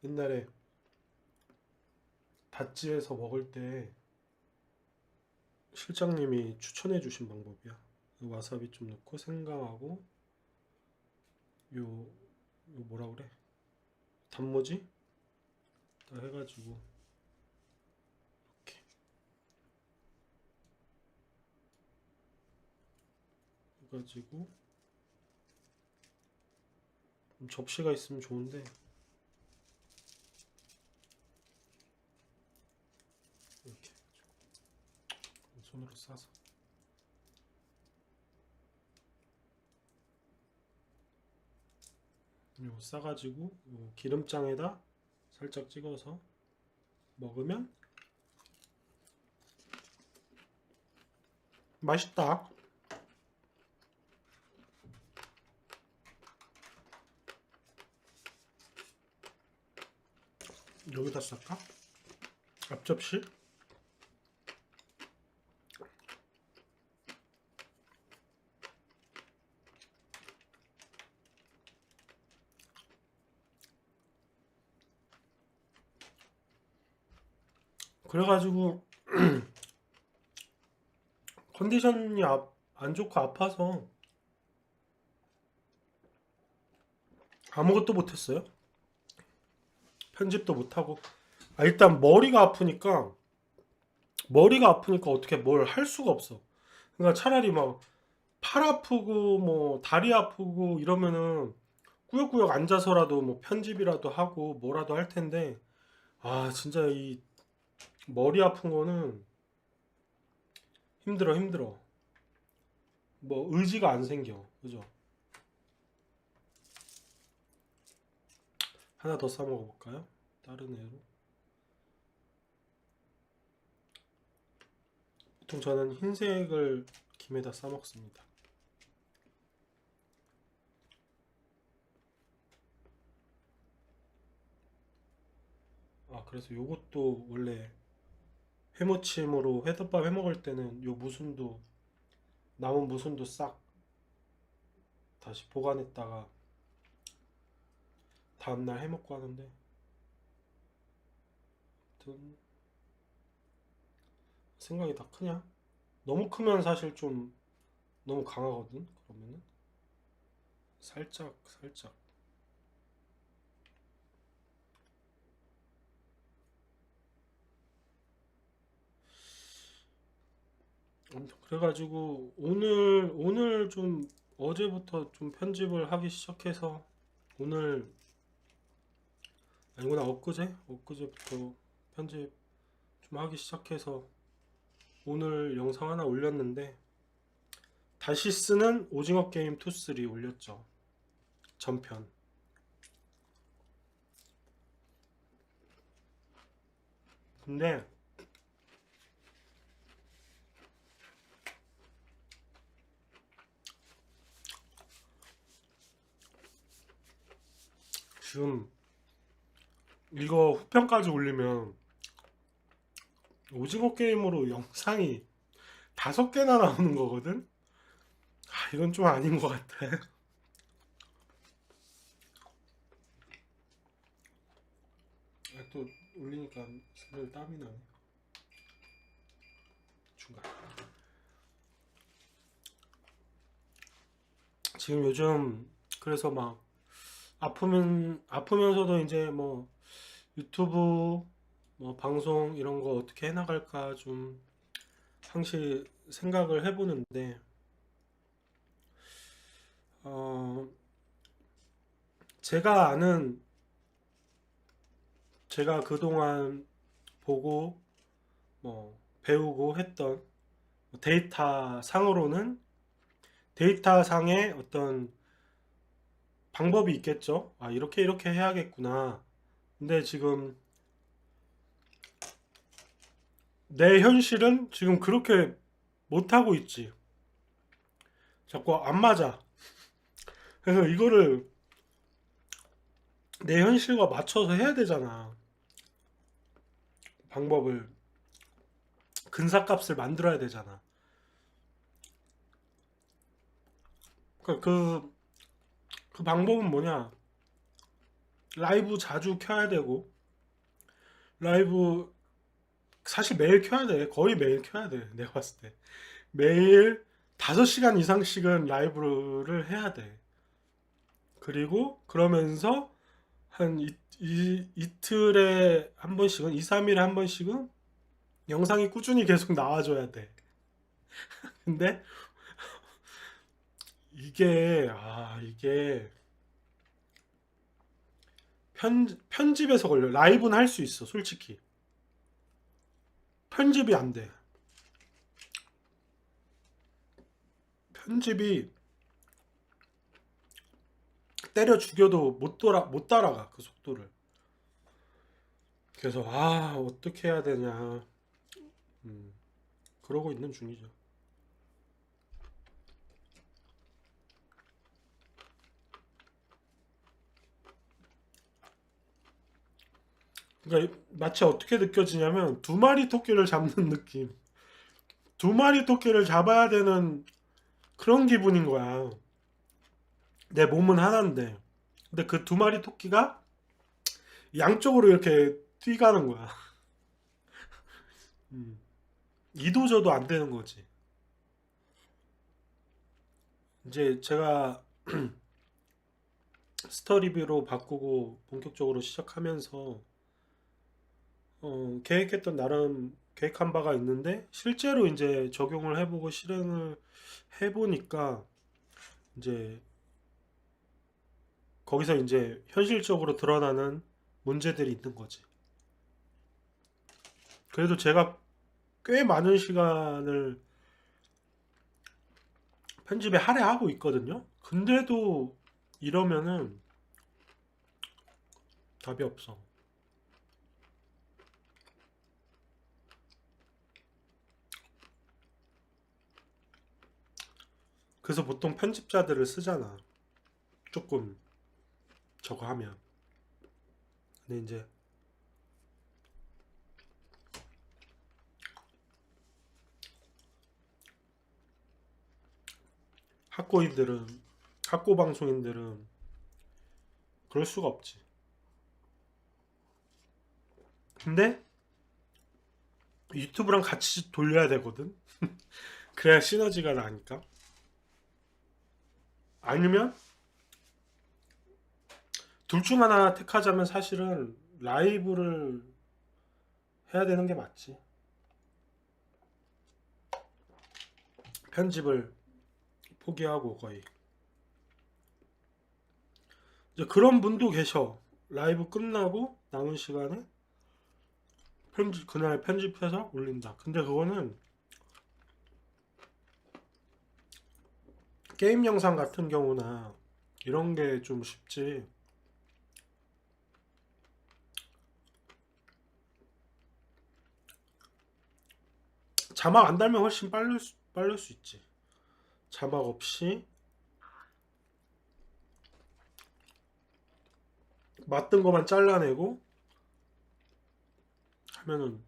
옛날에 닷지에서 먹을 때 실장님이 추천해 주신 방법이야. 와사비 좀 넣고 생강하고 요 뭐라 그래? 단무지 다 해가지고 이렇게 해가지고 접시가 있으면 좋은데 이렇게 손으로 싸서 요 싸가지고 요 기름장에다 살짝 찍어서 먹으면 맛있다. 여기다 쌀까? 앞접시? 그래가지고 컨디션이 안 좋고 아파서 아무것도 못했어요. 편집도 못하고. 일단 머리가 아프니까 어떻게 뭘 할 수가 없어. 그러니까 차라리 막 팔 아프고 뭐 다리 아프고 이러면은 꾸역꾸역 앉아서라도 뭐 편집이라도 하고 뭐라도 할 텐데 진짜 이 머리 아픈 거는 힘들어. 뭐 의지가 안 생겨. 그죠? 하나 더 싸 먹어볼까요? 다른 애로. 보통 저는 흰색을 김에다 싸 먹습니다. 그래서 요것도 원래 회무침으로 회덮밥 해 먹을 때는 요 무순도 남은 무순도 싹 다시 보관했다가 다음날 해 먹고 하는데 아무튼 생각이 다 크냐? 너무 크면 사실 좀 너무 강하거든. 그러면은 살짝. 아무튼 그래가지고 오늘 좀 어제부터 좀 편집을 하기 시작해서 오늘 아니구나 엊그제부터 편집 좀 하기 시작해서 오늘 영상 하나 올렸는데 다시 쓰는 오징어 게임 2, 3 올렸죠. 전편. 근데 지금 이거 후편까지 올리면 오징어 게임으로 영상이 5개나 나오는 거거든? 아, 이건 좀 아닌 것 같아. 아, 또 올리니까 슬슬 땀이 나네. 중간. 지금 요즘 그래서 막 아프면서도 이제 뭐 유튜브 뭐 방송 이런 거 어떻게 해나갈까 좀 항시 생각을 해보는데 어 제가 아는 제가 그동안 보고 뭐 배우고 했던 데이터 상으로는 데이터 상의 어떤 방법이 있겠죠. 아, 이렇게 이렇게 해야겠구나. 근데 지금 내 현실은 지금 그렇게 못하고 있지. 자꾸 안 맞아. 그래서 이거를 내 현실과 맞춰서 해야 되잖아. 방법을, 근사값을 만들어야 되잖아. 그러니까 그 방법은 뭐냐? 라이브 자주 켜야 되고, 라이브 사실 매일 켜야 돼. 거의 매일 켜야 돼. 내가 봤을 때. 매일 5시간 이상씩은 라이브를 해야 돼. 그리고 그러면서 한 이틀에 한 번씩은, 2, 3일에 한 번씩은 영상이 꾸준히 계속 나와줘야 돼. 근데 이게 편집에서 걸려. 라이브는 할 수 있어, 솔직히. 편집이 안 돼. 편집이 때려 죽여도 못 따라가, 그 속도를. 그래서, 어떻게 해야 되냐. 음, 그러고 있는 중이죠. 그러니까 마치 어떻게 느껴지냐면, 2마리 토끼를 잡는 느낌. 2마리 토끼를 잡아야 되는 그런 기분인 거야. 내 몸은 하나인데. 근데 그 2마리 토끼가 양쪽으로 이렇게 뛰가는 거야. 음, 이도저도 안 되는 거지. 이제 제가 스터리뷰로 바꾸고 본격적으로 시작하면서 계획했던 나름 계획한 바가 있는데 실제로 이제 적용을 해보고 실행을 해보니까 이제 거기서 이제 현실적으로 드러나는 문제들이 있는 거지. 그래도 제가 꽤 많은 시간을 편집에 할애하고 있거든요. 근데도 이러면은 답이 없어. 그래서 보통 편집자들을 쓰잖아. 조금 저거 하면. 근데 이제 학고인들은, 학고 방송인들은 그럴 수가 없지. 근데 유튜브랑 같이 돌려야 되거든. 그래야 시너지가 나니까. 아니면 둘 중 하나 택하자면 사실은 라이브를 해야 되는 게 맞지. 편집을 포기하고 거의. 이제 그런 분도 계셔. 라이브 끝나고 남은 시간에 그날 편집해서 올린다. 근데 그거는 게임 영상 같은 경우나 이런 게 좀 쉽지. 자막 안 달면 훨씬 빠를 수 있지. 자막 없이 맞던 거만 잘라내고 하면은,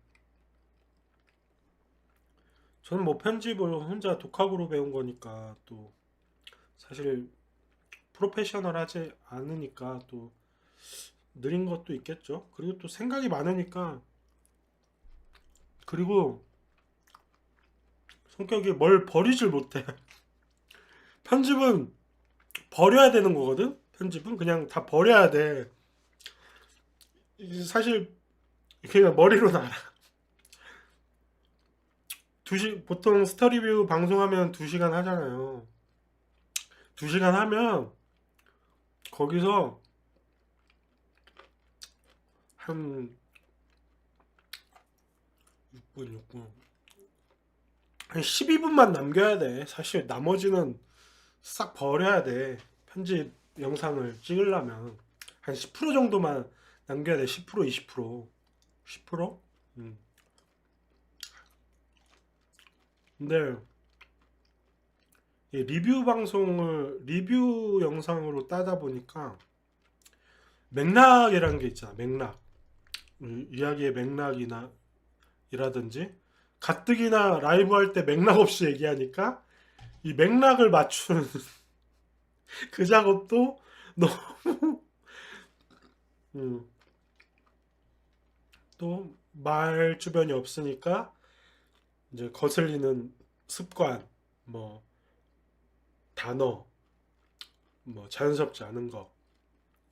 저는 뭐 편집을 혼자 독학으로 배운 거니까 또 사실 프로페셔널 하지 않으니까 또 느린 것도 있겠죠. 그리고 또 생각이 많으니까, 그리고 성격이 뭘 버리질 못해. 편집은 버려야 되는 거거든. 편집은 그냥 다 버려야 돼. 사실 그냥 머리로 알아. 보통 스터리뷰 방송하면 2시간 하잖아요. 2시간 하면 거기서 한 6분, 한 12분만 남겨야 돼. 사실 나머지는 싹 버려야 돼. 편집 영상을 찍으려면 한 10% 정도만 남겨야 돼. 10%, 20%. 10%? 음. 근데 이 리뷰 영상으로 따다 보니까 맥락이라는 게 있잖아. 맥락. 이야기의 맥락이나 이라든지 가뜩이나 라이브 할 때 맥락 없이 얘기하니까 이 맥락을 맞추는 그 작업도 너무 음, 또말 주변이 없으니까 이제 거슬리는 습관, 뭐 단어, 뭐 자연스럽지 않은 거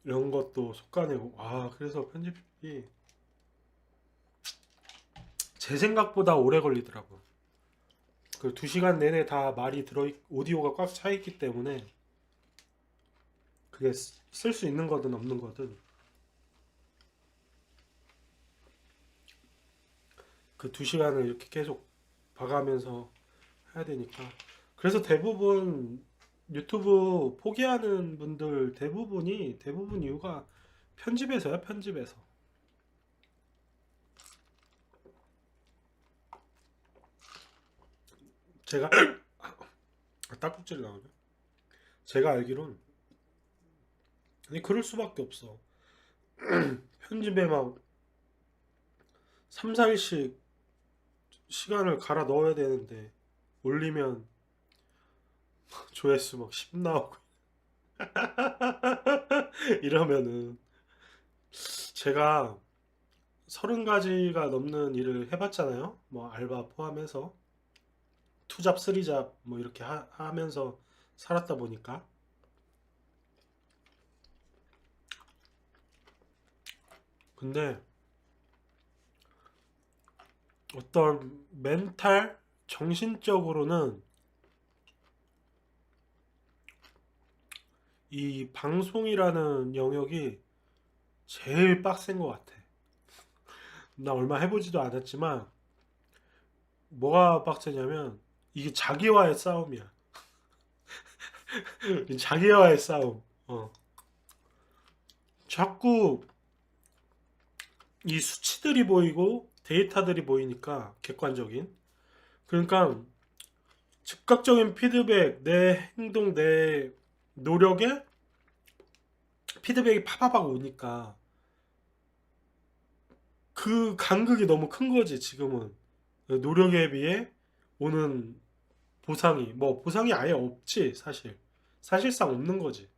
이런 것도 속아내고, 그래서 편집이 제 생각보다 오래 걸리더라고. 그 2시간 내내 다 말이 오디오가 꽉 차 있기 때문에 그게 쓸 수 있는 거든 없는 거든 그 2시간을 이렇게 계속 봐가면서 해야 되니까. 그래서 대부분 유튜브 포기하는 분들 대부분 이유가 편집에서야, 편집에서. 제가 딱꼭질 나오네. 제가 알기론 아니 그럴 수밖에 없어. 편집에 막 3, 4일씩 시간을 갈아 넣어야 되는데 올리면 조회수 막 10 나오고 이러면은, 제가 30가지가 넘는 일을 해봤잖아요. 뭐 알바 포함해서 투잡, 쓰리잡 뭐 이렇게 하면서 살았다 보니까. 근데 어떤 멘탈, 정신적으로는 이 방송이라는 영역이 제일 빡센 것 같아. 나 얼마 해보지도 않았지만 뭐가 빡세냐면 이게 자기와의 싸움이야. 자기와의 싸움. 자꾸 이 수치들이 보이고 데이터들이 보이니까 객관적인. 그러니까 즉각적인 피드백, 내 행동, 내 노력에 피드백이 파파박 오니까 그 간극이 너무 큰 거지, 지금은. 노력에 비해 오는 보상이 아예 없지, 사실. 사실상 없는 거지.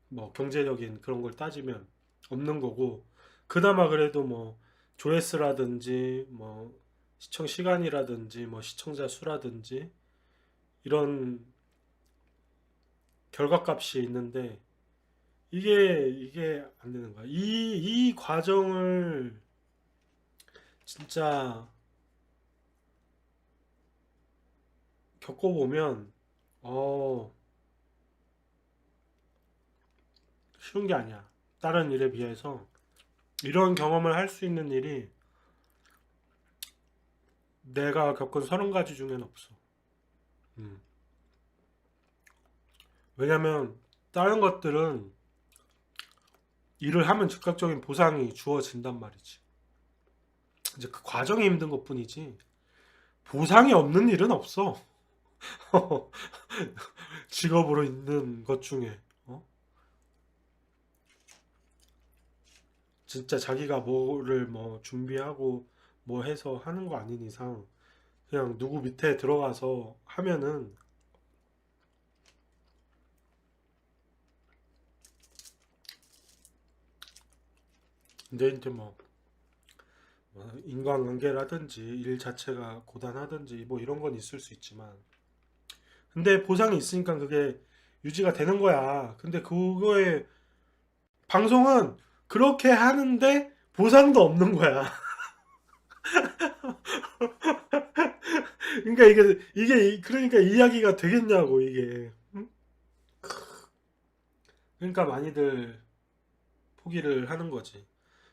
뭐, 경제적인 그런 걸 따지면 없는 거고. 그나마 그래도 뭐, 조회수라든지, 뭐, 시청 시간이라든지, 뭐, 시청자 수라든지, 이런 결과값이 있는데, 이게 안 되는 거야. 이 과정을 진짜 겪어보면, 어, 쉬운 게 아니야. 다른 일에 비해서. 이런 경험을 할 수 있는 일이 내가 겪은 30가지 중엔 없어. 음. 왜냐면, 다른 것들은 일을 하면 즉각적인 보상이 주어진단 말이지. 이제 그 과정이 힘든 것 뿐이지, 보상이 없는 일은 없어. 직업으로 있는 것 중에. 어? 진짜 자기가 뭐를 뭐 준비하고 뭐 해서 하는 거 아닌 이상 그냥 누구 밑에 들어가서 하면은 이제 뭐 인간관계라든지 일 자체가 고단하든지 뭐 이런 건 있을 수 있지만 근데 보상이 있으니까 그게 유지가 되는 거야. 근데 그거에 방송은 그렇게 하는데 보상도 없는 거야. 그러니까 이게 그러니까 이야기가 되겠냐고 이게. 응? 그러니까 많이들 포기를 하는 거지.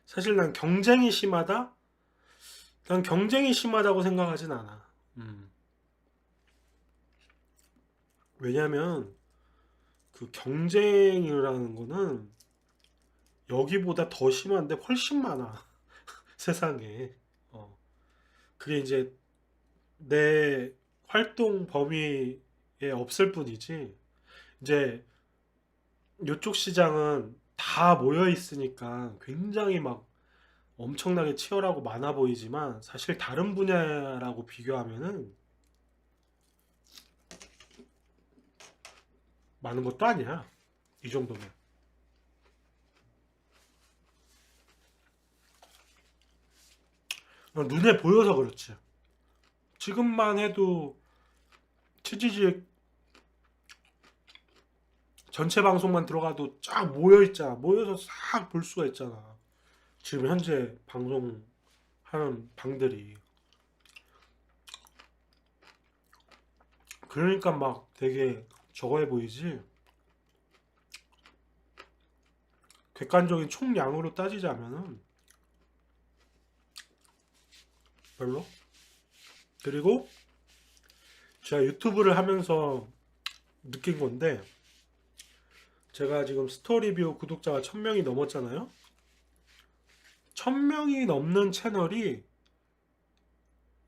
사실 난 경쟁이 심하다? 난 경쟁이 심하다고 생각하진 않아. 음. 왜냐면 그 경쟁이라는 거는 여기보다 더 심한데 훨씬 많아. 세상에. 어. 그게 이제 내 활동 범위에 없을 뿐이지. 이제 이쪽 시장은 다 모여 있으니까 굉장히 막 엄청나게 치열하고 많아 보이지만 사실 다른 분야라고 비교하면은 많은 것도 아니야. 이 정도면. 눈에 보여서 그렇지. 지금만 해도 치지직 전체 방송만 들어가도 쫙 모여 있잖아. 모여서 싹 볼 수가 있잖아. 지금 현재 방송하는 방들이. 그러니까 막 되게 저거해 보이지. 객관적인 총량으로 따지자면은 별로. 그리고 제가 유튜브를 하면서 느낀 건데 제가 지금 스토리뷰 구독자가 1000명이 넘었잖아요. 1000명이 넘는 채널이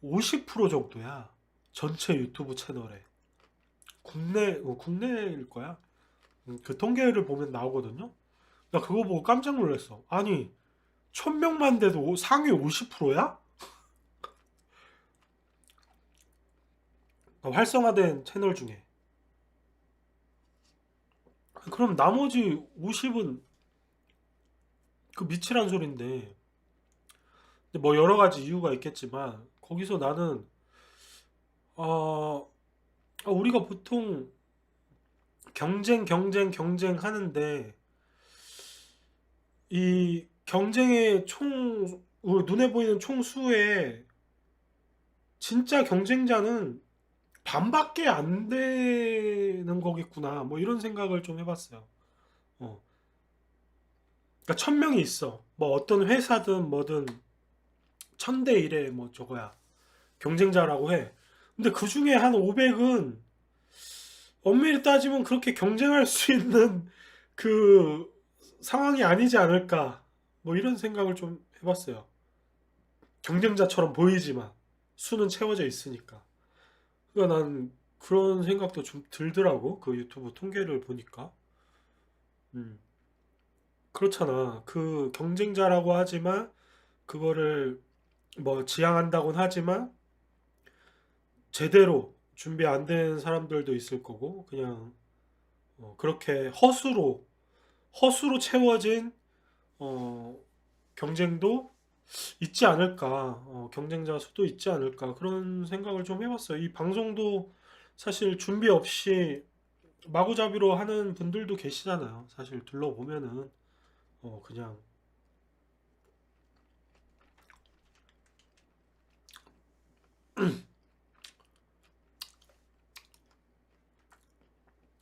50% 정도야. 전체 유튜브 채널에. 국내일 거야. 그 통계를 보면 나오거든요. 나 그거 보고 깜짝 놀랐어. 아니, 1000명만 돼도 상위 50%야? 활성화된 채널 중에. 그럼 나머지 50은 그 미치란 소린데. 뭐 여러 가지 이유가 있겠지만, 거기서 나는, 어, 우리가 보통 경쟁 하는데, 이 경쟁의 눈에 보이는 총수에 진짜 경쟁자는 반밖에 안 되는 거겠구나. 뭐 이런 생각을 좀 해봤어요. 어. 그러니까 1000명이 있어. 뭐 어떤 회사든 뭐든 1000대 1에 뭐 저거야. 경쟁자라고 해. 근데 그 중에 한 500은 엄밀히 따지면 그렇게 경쟁할 수 있는 그 상황이 아니지 않을까. 뭐 이런 생각을 좀 해봤어요. 경쟁자처럼 보이지만 수는 채워져 있으니까. 그러니까 난 그런 생각도 좀 들더라고. 그 유튜브 통계를 보니까. 음. 그렇잖아. 그 경쟁자라고 하지만 그거를 뭐 지향한다고는 하지만 제대로 준비 안 된 사람들도 있을 거고 그냥 그렇게 허수로 채워진 어, 경쟁도 있지 않을까. 경쟁자 수도 있지 않을까. 그런 생각을 좀 해봤어요. 이 방송도 사실 준비 없이 마구잡이로 하는 분들도 계시잖아요. 사실 둘러보면은 그냥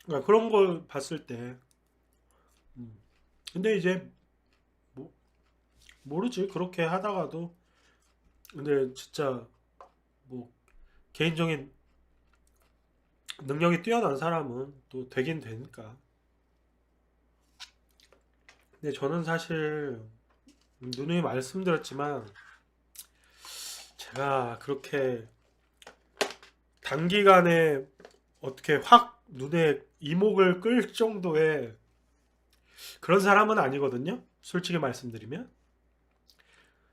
그러니까 그런 걸 봤을 때 음. 근데 이제 뭐, 모르지 그렇게 하다가도 근데 진짜 뭐 개인적인 능력이 뛰어난 사람은 또 되긴 되니까 근데 저는 사실 누누이 말씀드렸지만 제가 그렇게 단기간에 어떻게 확 눈에 이목을 끌 정도의 그런 사람은 아니거든요. 솔직히 말씀드리면.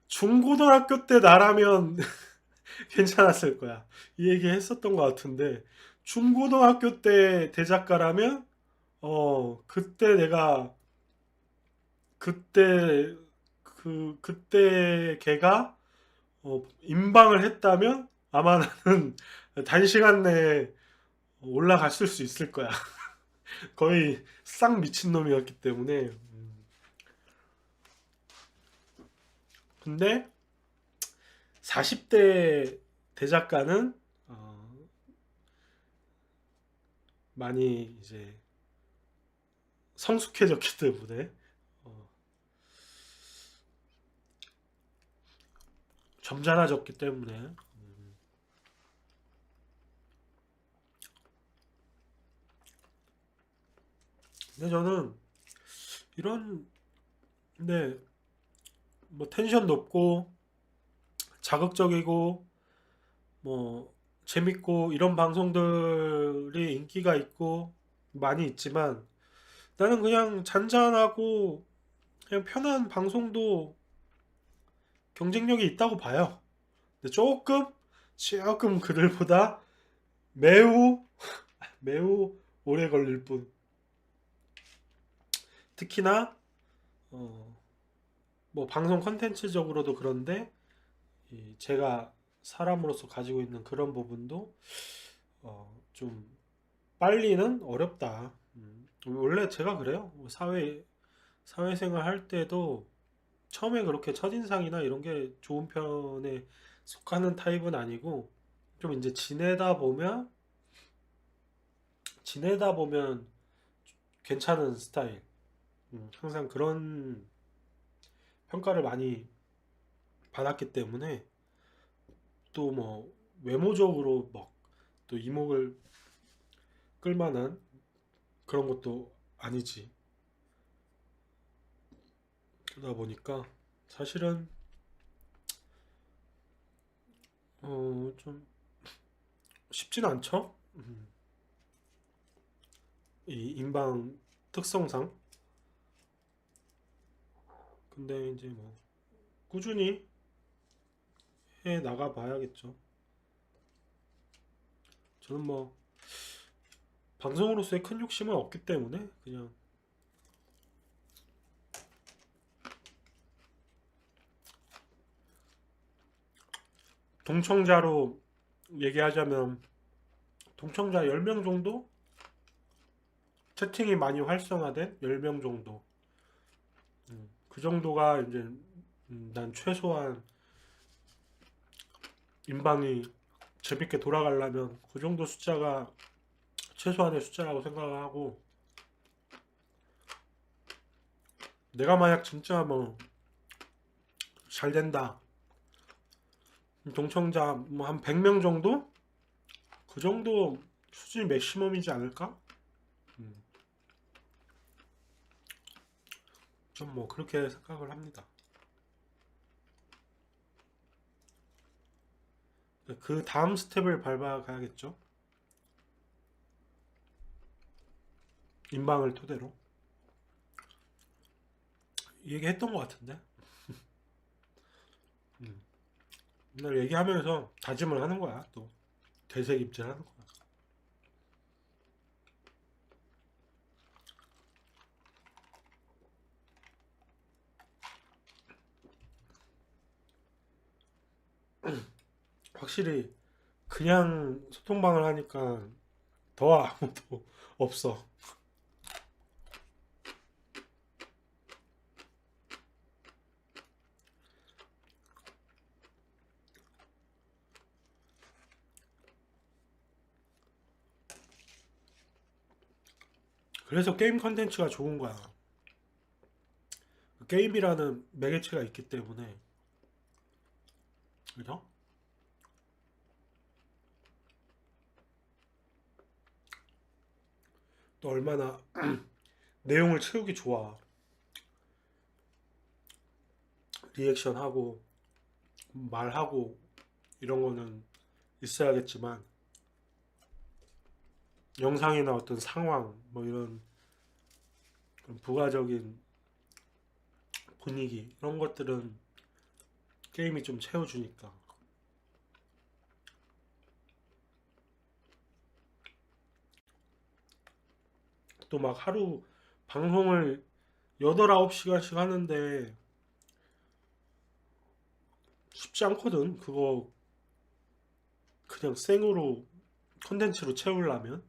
중고등학교 때 나라면 괜찮았을 거야. 이 얘기 했었던 것 같은데, 중고등학교 때 대작가라면, 그때 내가, 그때, 그때 걔가, 임방을 했다면, 아마 나는 단시간 내에 올라갔을 수 있을 거야. 거의 싹 미친놈이었기 때문에. 근데, 40대 대작가는, 많이 이제 성숙해졌기 때문에, 어, 점잖아졌기 때문에. 근데 저는 이런, 근데 뭐 텐션 높고 자극적이고 뭐 재밌고 이런 방송들이 인기가 있고 많이 있지만, 나는 그냥 잔잔하고 그냥 편한 방송도 경쟁력이 있다고 봐요. 근데 조금 그들보다 매우 매우 오래 걸릴 뿐. 특히나 어, 뭐 방송 컨텐츠적으로도 그런데, 제가 사람으로서 가지고 있는 그런 부분도 좀 빨리는 어렵다. 원래 제가 그래요. 뭐 사회생활 할 때도 처음에 그렇게 첫인상이나 이런 게 좋은 편에 속하는 타입은 아니고, 좀 이제 지내다 보면 괜찮은 스타일. 항상 그런 평가를 많이 받았기 때문에, 또 뭐 외모적으로 막 또 이목을 끌만한 그런 것도 아니지. 그러다 보니까 사실은 좀 쉽진 않죠. 이 인방 특성상. 근데 이제 뭐 꾸준히 해 나가 봐야겠죠. 저는 뭐 방송으로서의 큰 욕심은 없기 때문에 그냥 동청자로 얘기하자면, 동청자 10명 정도? 채팅이 많이 활성화된 10명 정도. 그 정도가 이제, 난 최소한 인방이 재밌게 돌아가려면 그 정도 숫자가 최소한의 숫자라고 생각하고, 내가 만약 진짜 뭐 잘 된다, 동청자 뭐 한 100명 정도? 그 정도 수준이 맥시멈이지 않을까? 음, 전 뭐 그렇게 생각을 합니다. 그 다음 스텝을 밟아가야겠죠. 인방을 토대로. 이 얘기했던 것 같은데. 음, 맨날 얘기하면서 다짐을 하는 거야. 또 되새김질하는 거야. 확실히 그냥 소통방을 하니까 더 아무도 없어. 그래서 게임 컨텐츠가 좋은 거야. 게임이라는 매개체가 있기 때문에. 그죠? 또 얼마나 내용을 채우기 좋아. 리액션하고 말하고 이런 거는 있어야겠지만, 영상이나 어떤 상황 뭐 이런 부가적인 분위기 이런 것들은 게임이 좀 채워주니까. 또 막 하루 방송을 8, 9시간씩 하는데 쉽지 않거든. 그거 그냥 생으로 콘텐츠로 채우려면.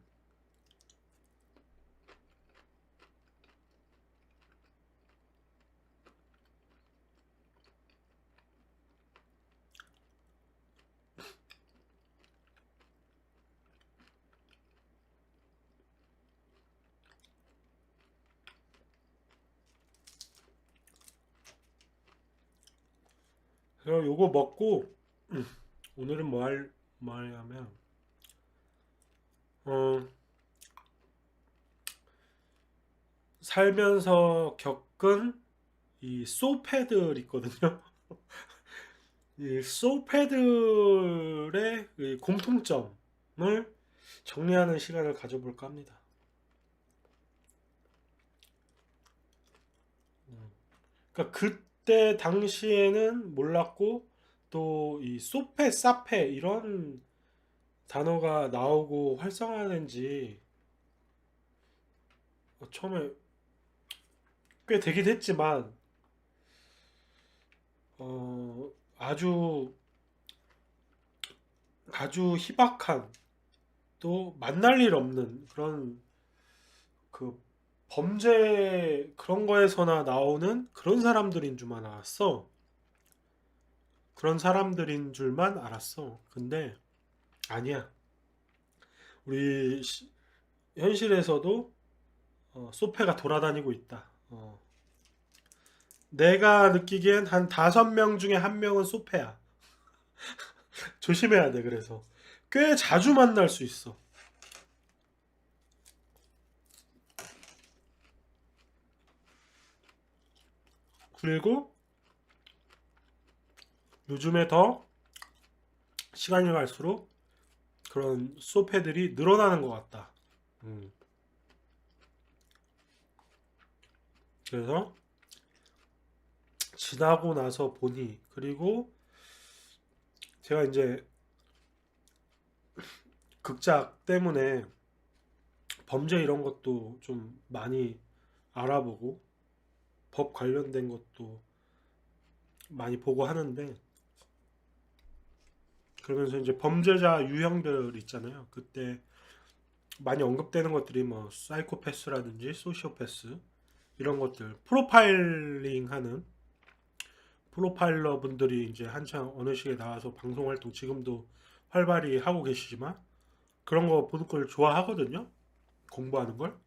그래서 요거 먹고 오늘은 뭐 하냐면 어, 살면서 겪은 이 소패들 있거든요. 이 소패들의 이 공통점을 정리하는 시간을 가져볼까 합니다. 그러니까 그때 당시에는 몰랐고 또 이 소패, 사패 이런 단어가 나오고 활성화된지 처음에 꽤 되긴 했지만 아주 아주 희박한 또 만날 일 없는 그런 그 범죄 그런 거에서나 나오는 그런 사람들인 줄만 알았어. 그런 사람들인 줄만 알았어. 근데 아니야. 우리 현실에서도 소패가 돌아다니고 있다. 내가 느끼기엔 한 5명 중에 1명은 소패야. 조심해야 돼. 그래서 꽤 자주 만날 수 있어. 그리고 요즘에 더 시간이 갈수록 그런 소패들이 늘어나는 것 같다. 음. 그래서 지나고 나서 보니 그리고 제가 이제 극작 때문에 범죄 이런 것도 좀 많이 알아보고 법 관련된 것도 많이 보고 하는데 그러면서 이제 범죄자 유형들 있잖아요. 그때 많이 언급되는 것들이 뭐 사이코패스라든지 소시오패스 이런 것들 프로파일링 하는 프로파일러 분들이 이제 한창 어느 시기에 나와서 방송 활동 지금도 활발히 하고 계시지만 그런 거 보는 걸 좋아하거든요. 공부하는 걸.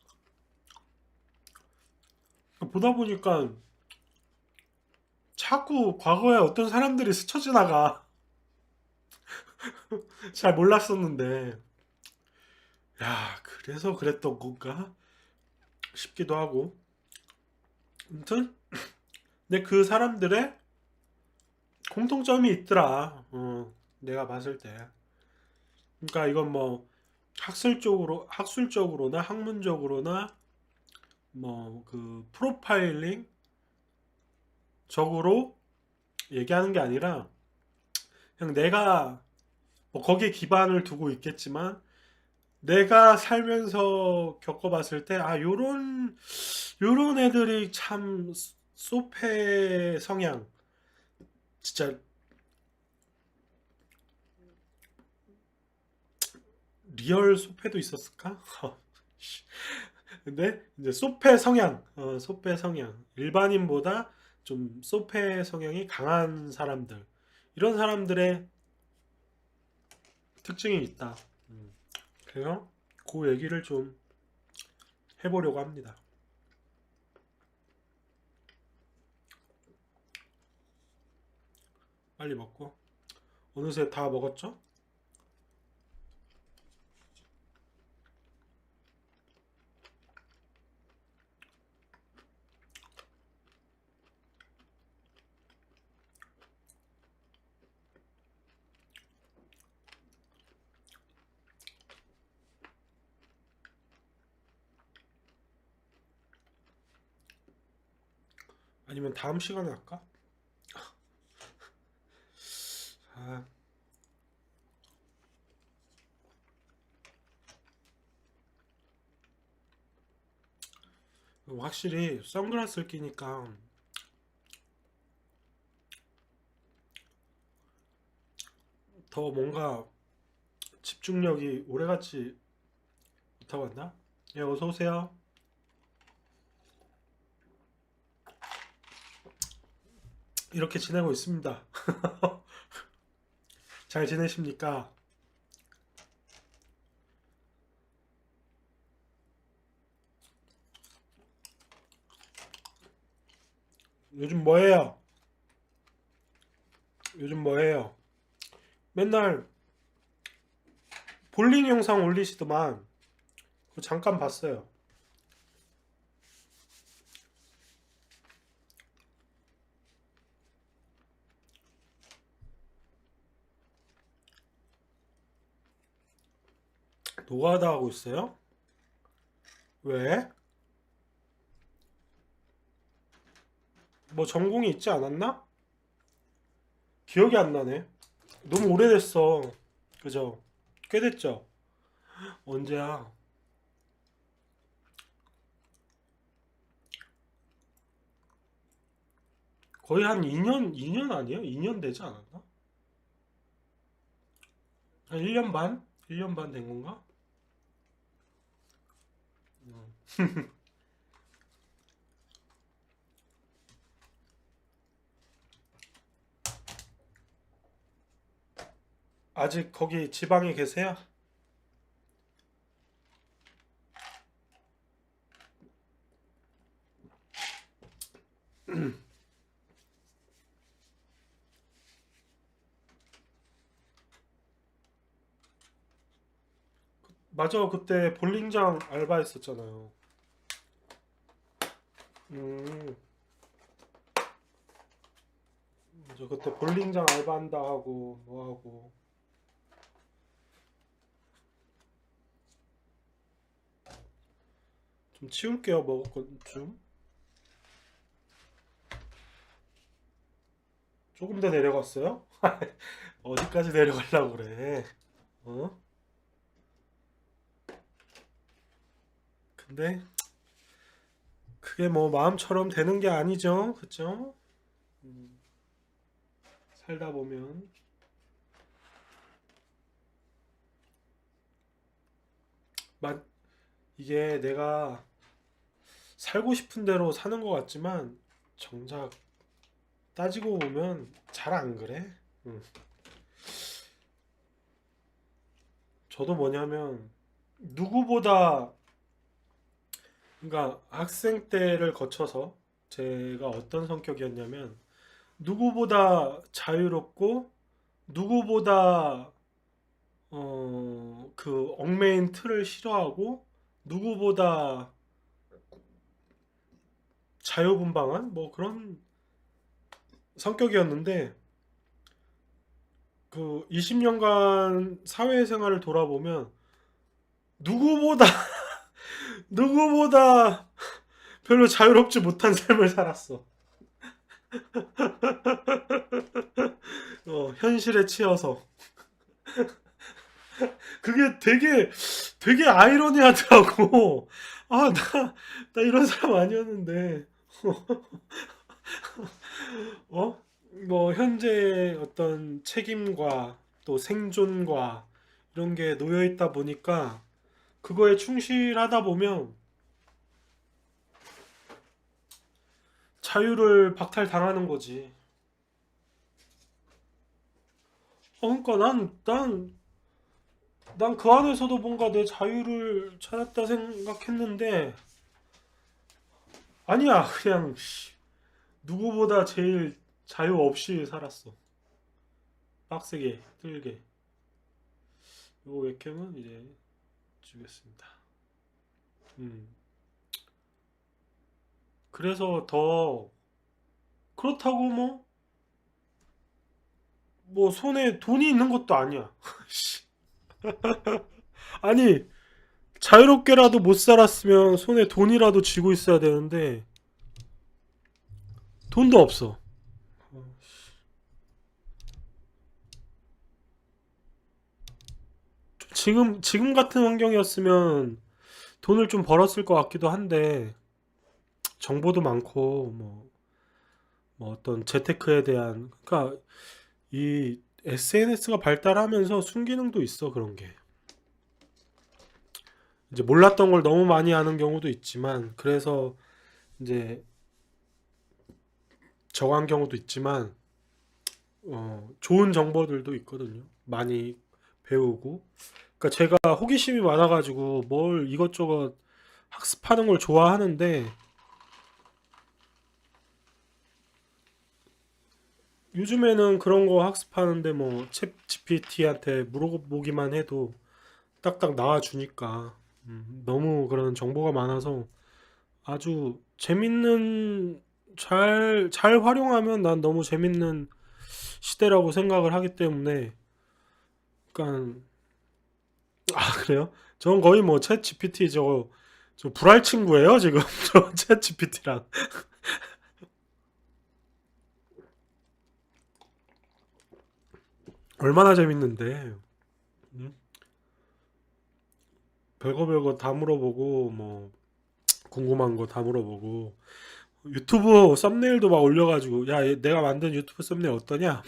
보다 보니까 자꾸 과거에 어떤 사람들이 스쳐 지나가. 잘 몰랐었는데 야 그래서 그랬던 건가 싶기도 하고 아무튼 근데 그 사람들의 공통점이 있더라. 내가 봤을 때 그러니까 이건 뭐 학술적으로나 학문적으로나 뭐 그 프로파일링 적으로 얘기하는 게 아니라 그냥 내가 뭐 거기에 기반을 두고 있겠지만 내가 살면서 겪어봤을 때 아 요런 애들이 참 소패 성향 진짜 리얼 소패도 있었을까? 근데 이제 소패 성향 일반인보다 좀 소패 성향이 강한 사람들 이런 사람들의 특징이 있다. 음, 그래서 그 얘기를 좀 해보려고 합니다. 빨리 먹고 어느새 다 먹었죠? 아니면 다음 시간에 할까? 확실히 선글라스를 끼니까 더 뭔가 집중력이 오래가지 못하고 왔나? 예, 어서 오세요. 이렇게 지내고 있습니다. 잘 지내십니까? 요즘 뭐해요? 요즘 뭐해요? 맨날 볼링 영상 올리시더만 그거 잠깐 봤어요. 노가다 하고 있어요? 왜? 뭐 전공이 있지 않았나? 기억이 안 나네. 너무 오래됐어. 그죠? 꽤 됐죠? 언제야? 거의 한 2년 아니에요? 2년 되지 않았나? 한 1년 반? 1년 반 된 건가? 음. 아직 거기 지방에 계세요? 맞아, 그때 볼링장 알바했었잖아요. 음, 맞아, 그때 볼링장 알바한다 하고, 뭐 하고. 좀 치울게요, 먹을 것 좀. 조금 더 내려갔어요? 어디까지 내려가려고 그래? 어? 근데 그게 뭐 마음처럼 되는 게 아니죠. 그쵸? 음, 살다 보면. 막 이게 내가 살고 싶은 대로 사는 것 같지만 정작 따지고 보면 잘 안 그래. 음. 저도 뭐냐면 누구보다 그러니까 학생 때를 거쳐서 제가 어떤 성격이었냐면 누구보다 자유롭고 누구보다 그 얽매인 틀을 싫어하고 누구보다 자유분방한 뭐 그런 성격이었는데 그 20년간 사회생활을 돌아보면 누구보다 누구보다 별로 자유롭지 못한 삶을 살았어. 현실에 치여서. 그게 되게 아이러니하더라고. 아, 나 이런 사람 아니었는데. 어? 뭐, 현재 어떤 책임과 또 생존과 이런 게 놓여 있다 보니까 그거에 충실하다 보면 자유를 박탈당하는 거지. 그러니까 난 그 안에서도 뭔가 내 자유를 찾았다 생각했는데, 아니야. 그냥, 누구보다 제일 자유 없이 살았어. 빡세게, 틀게. 요 웹캠은 이제 주겠습니다. 음. 그래서 더, 그렇다고 뭐 손에 돈이 있는 것도 아니야. 아니, 자유롭게라도 못 살았으면 손에 돈이라도 쥐고 있어야 되는데, 돈도 없어. 지금 같은 환경이었으면 돈을 좀 벌었을 것 같기도 한데, 정보도 많고 뭐 어떤 재테크에 대한 그러니까 이 SNS가 발달하면서 순기능도 있어 그런 게. 이제 몰랐던 걸 너무 많이 아는 경우도 있지만 그래서 이제 저한 경우도 있지만 좋은 정보들도 있거든요. 많이 배우고. 그러니까 제가 호기심이 많아가지고 뭘 이것저것 학습하는 걸 좋아하는데 요즘에는 그런 거 학습하는데 뭐 챗 GPT한테 물어보기만 해도 딱딱 나와주니까 너무 그런 정보가 많아서 아주 재밌는 잘 활용하면 난 너무 재밌는 시대라고 생각을 하기 때문에 그러니까 그래요? 저는 거의 뭐 챗 GPT 저 불알 친구예요 지금 저챗 GPT랑 얼마나 재밌는데 음? 별거 다 물어보고 뭐 궁금한 거 다 물어보고 유튜브 썸네일도 막 올려가지고 내가 만든 유튜브 썸네일 어떠냐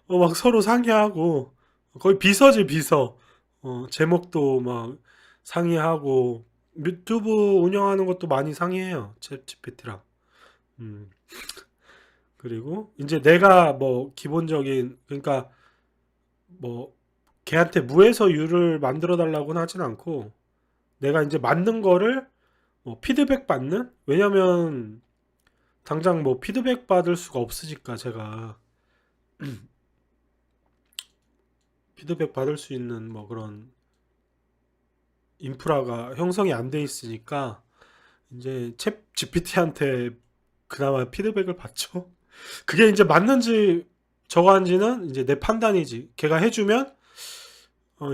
막 서로 상의하고 거의 비서지 비서 제목도 막 상의하고 유튜브 운영하는 것도 많이 상의해요 챗 GPT랑 음. 그리고 이제 내가 뭐 기본적인 그러니까 뭐 걔한테 무에서 유를 만들어 달라고는 하진 않고 내가 이제 만든 거를 뭐 피드백 받는 왜냐면 당장 뭐 피드백 받을 수가 없으니까 제가 피드백 받을 수 있는 뭐 그런 인프라가 형성이 안 돼 있으니까 이제 챗 GPT한테 그나마 피드백을 받죠. 그게 이제 맞는지 저거한지는 이제 내 판단이지. 걔가 해주면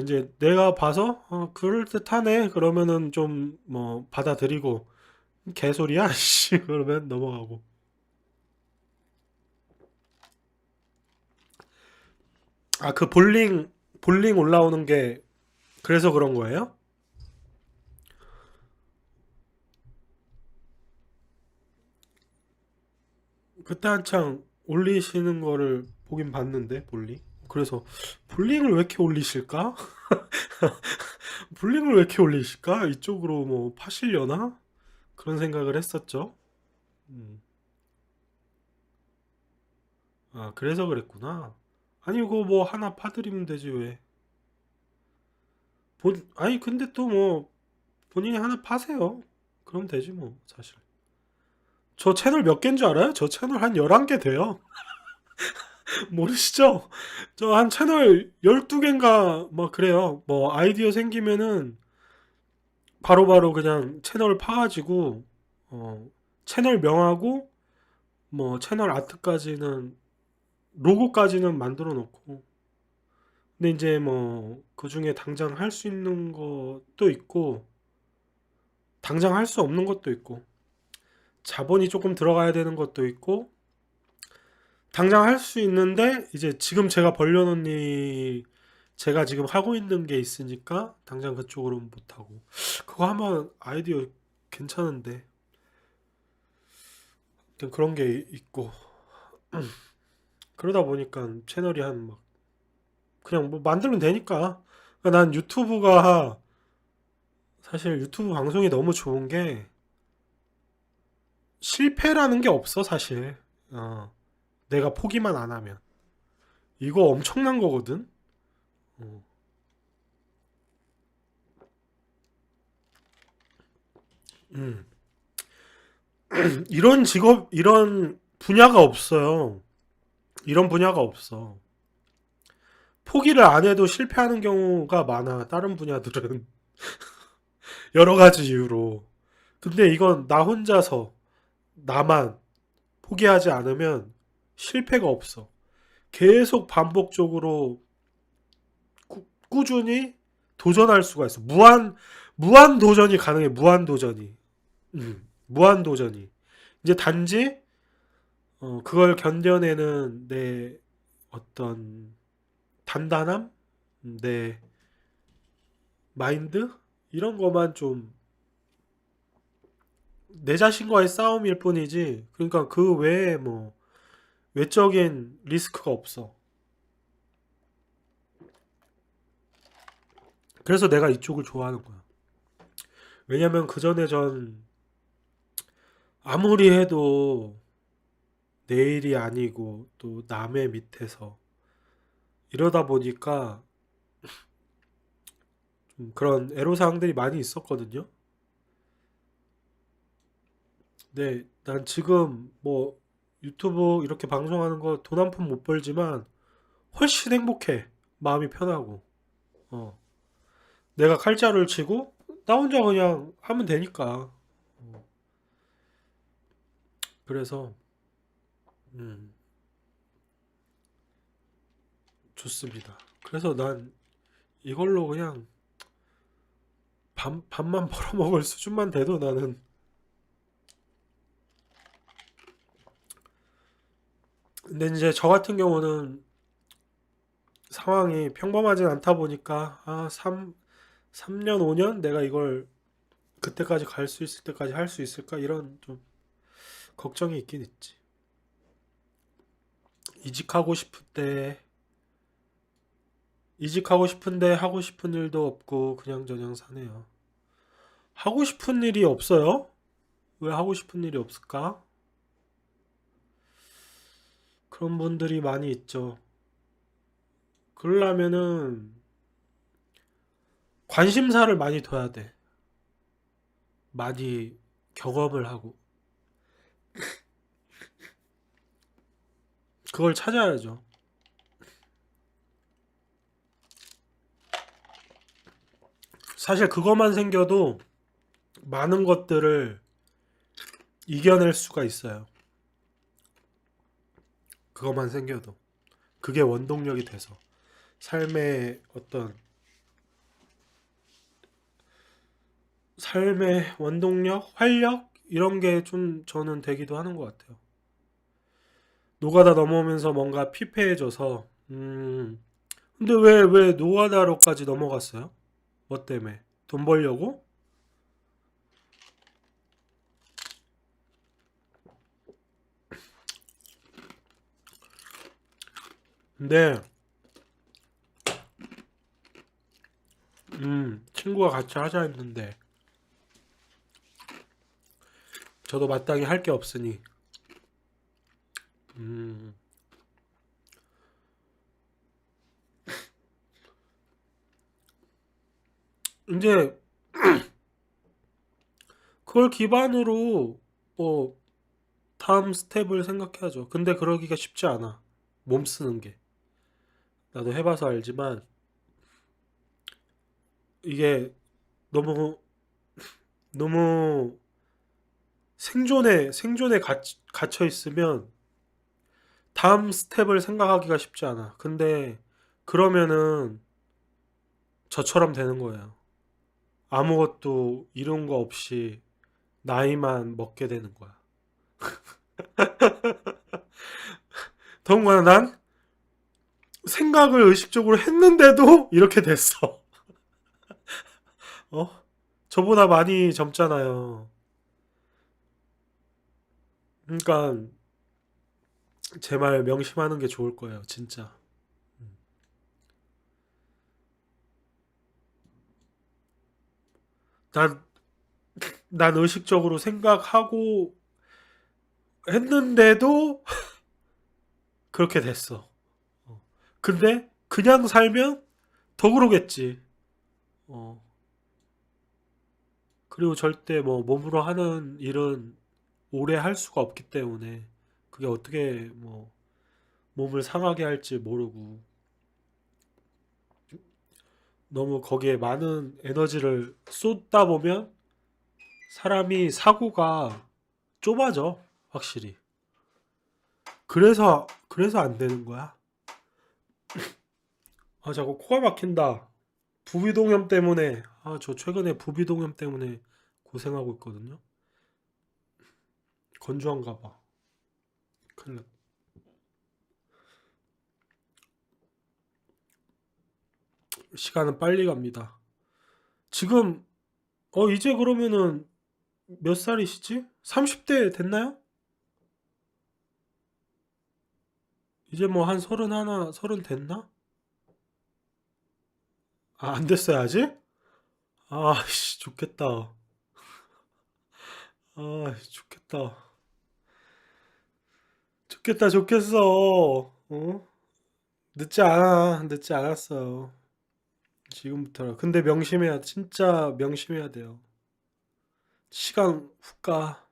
이제 내가 봐서 그럴 듯하네. 그러면은 좀 뭐 받아들이고 개소리야, 씨 그러면 넘어가고. 그 볼링 올라오는 게 그래서 그런 거예요? 그때 한창 올리시는 거를 보긴 봤는데 볼링. 그래서 볼링을 왜 이렇게 올리실까? 볼링을 왜 이렇게 올리실까? 이쪽으로 뭐 파시려나? 그런 생각을 했었죠. 음. 그래서 그랬구나. 아니, 그거 뭐 하나 파드리면 되지, 왜. 아니, 근데 또 뭐, 본인이 하나 파세요. 그럼 되지, 뭐, 사실. 저 채널 몇 개인 줄 알아요? 저 채널 한 11개 돼요. 모르시죠? 저 한 채널 12개인가, 막 그래요. 뭐, 아이디어 생기면은, 바로바로 그냥 채널 파가지고, 어, 채널 명하고, 뭐, 채널 아트까지는, 로고까지는 만들어 놓고, 근데 이제 뭐 그 중에 당장 할 수 있는 것도 있고 당장 할 수 없는 것도 있고 자본이 조금 들어가야 되는 것도 있고 당장 할 수 있는데 이제 지금 제가 벌려놓은 일 제가 지금 하고 있는 게 있으니까 당장 그쪽으로는 못하고 그거 한번 아이디어 괜찮은데 아무튼 그런 게 있고 그러다 보니까 채널이 한 막 그냥 뭐 만들면 되니까 그러니까 난 유튜브가 사실 유튜브 방송이 너무 좋은 게 실패라는 게 없어 사실. 내가 포기만 안 하면 이거 엄청난 거거든. 어. 음. 이런 직업 이런 분야가 없어요. 이런 분야가 없어. 포기를 안 해도 실패하는 경우가 많아. 다른 분야들은 여러 가지 이유로. 근데 이건 나 혼자서 나만 포기하지 않으면 실패가 없어. 계속 반복적으로 꾸준히 도전할 수가 있어. 무한 도전이 가능해. 무한 도전이. 무한 도전이. 이제 단지 그걸 견뎌내는 내 어떤 단단함, 내 마인드 이런 거만 좀 내 자신과의 싸움일 뿐이지. 그러니까 그 외에 뭐 외적인 리스크가 없어. 그래서 내가 이쪽을 좋아하는 거야. 왜냐면 그 전에 전 아무리 해도 내 일이 아니고 또 남의 밑에서 이러다 보니까 좀 그런 애로사항들이 많이 있었거든요. 근데 난 지금 뭐 유튜브 이렇게 방송하는 거 돈 한 푼 못 벌지만 훨씬 행복해. 마음이 편하고. 어. 내가 칼자루를 치고 나 혼자 그냥 하면 되니까. 그래서 음, 좋습니다. 그래서 난 이걸로 그냥 밥만 벌어먹을 수준만 돼도 나는. 근데 이제 저 같은 경우는 상황이 평범하진 않다 보니까 3년 5년 내가 이걸 그때까지 갈 수 있을 때까지 할 수 있을까 이런 좀 걱정이 있긴 있지. 이직하고 싶을 때 이직하고 싶은데 하고 싶은 일도 없고 그냥저냥 사네요. 하고 싶은 일이 없어요? 왜 하고 싶은 일이 없을까? 그런 분들이 많이 있죠. 그러려면은 관심사를 많이 둬야 돼. 많이 경험을 하고. 그걸 찾아야죠. 사실 그것만 생겨도 많은 것들을 이겨낼 수가 있어요. 그것만 생겨도. 그게 원동력이 돼서. 삶의 어떤, 삶의 원동력, 활력? 이런 게 좀 저는 되기도 하는 것 같아요. 노가다 넘어오면서 뭔가 피폐해져서, 근데 왜 노가다로까지 넘어갔어요? 뭐 때문에? 돈 벌려고? 근데, 친구가 같이 하자 했는데, 저도 마땅히 할 게 없으니, 음, 이제 그걸 기반으로, 뭐, 다음 스텝을 생각해야죠. 근데 그러기가 쉽지 않아. 몸 쓰는 게. 나도 해봐서 알지만, 이게 너무, 너무 생존에 갇혀 있으면 다음 스텝을 생각하기가 쉽지 않아. 근데 그러면은 저처럼 되는 거예요. 아무것도 이룬 거 없이 나이만 먹게 되는 거야. 더군다나 난 생각을 의식적으로 했는데도 이렇게 됐어. 어? 저보다 많이 젊잖아요. 그러니까 제 말 명심하는 게 좋을 거예요, 진짜. 난, 난 의식적으로 생각하고 했는데도 그렇게 됐어. 근데 그냥 살면 더 그러겠지. 어. 그리고 절대 뭐 몸으로 하는 일은 오래 할 수가 없기 때문에 그게 어떻게 뭐 몸을 상하게 할지 모르고 너무 거기에 많은 에너지를 쏟다 보면 사람이 사고가 좁아져, 확실히. 그래서 안 되는 거야. 아, 자꾸 코가 막힌다. 부비동염 때문에, 저 최근에 부비동염 때문에 고생하고 있거든요. 건조한가 봐. 큰일 났. 시간은 빨리 갑니다. 지금, 이제 그러면은 몇 살이시지? 30대 됐나요? 이제 뭐 한 서른 하나, 서른 됐나? 아, 안 됐어요, 아직? 아, 씨, 좋겠다. 아, 좋겠다. 좋겠다, 좋겠어. 어? 늦지 않아, 늦지 않았어요. 지금부터라. 근데 명심해야, 진짜 명심해야 돼요. 시간 훅 가.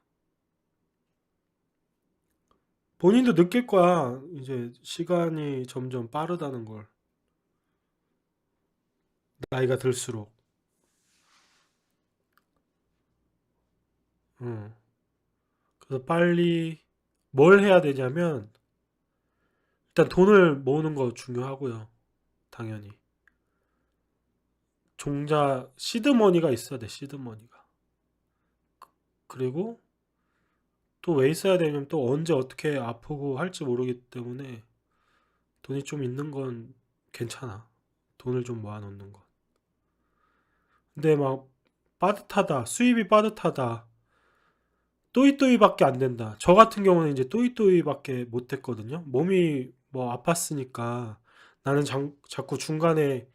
본인도 느낄 거야. 이제 시간이 점점 빠르다는 걸. 나이가 들수록. 응. 그래서 빨리 뭘 해야 되냐면, 일단 돈을 모으는 거 중요하고요. 당연히. 종자, 시드머니가 있어야 돼, 시드머니가. 그리고 또 왜 있어야 되냐면 또 언제 어떻게 아프고 할지 모르기 때문에 돈이 좀 있는 건 괜찮아. 돈을 좀 모아놓는 건. 근데 막 빠듯하다, 수입이 빠듯하다, 또이또이밖에 안 된다. 저 같은 경우는 이제 또이또이밖에 못 했거든요. 몸이 뭐 아팠으니까 나는 자꾸 중간에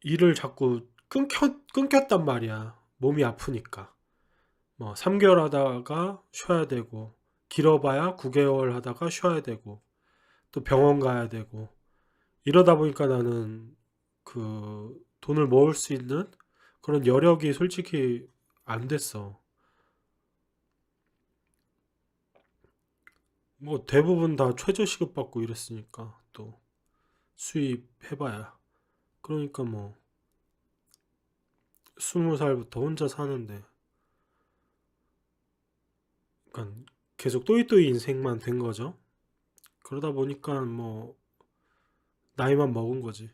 일을 자꾸 끊겼단 말이야. 몸이 아프니까. 뭐 3개월 하다가 쉬어야 되고, 길어봐야 9개월 하다가 쉬어야 되고, 또 병원 가야 되고, 이러다 보니까 나는 그 돈을 모을 수 있는 그런 여력이 솔직히 안 됐어. 뭐 대부분 다 최저시급 받고 이랬으니까 또 수입 해봐야. 그러니까 뭐 20살부터 혼자 사는데, 그러니까 계속 또이또이 인생만 된 거죠. 그러다 보니까 뭐 나이만 먹은 거지.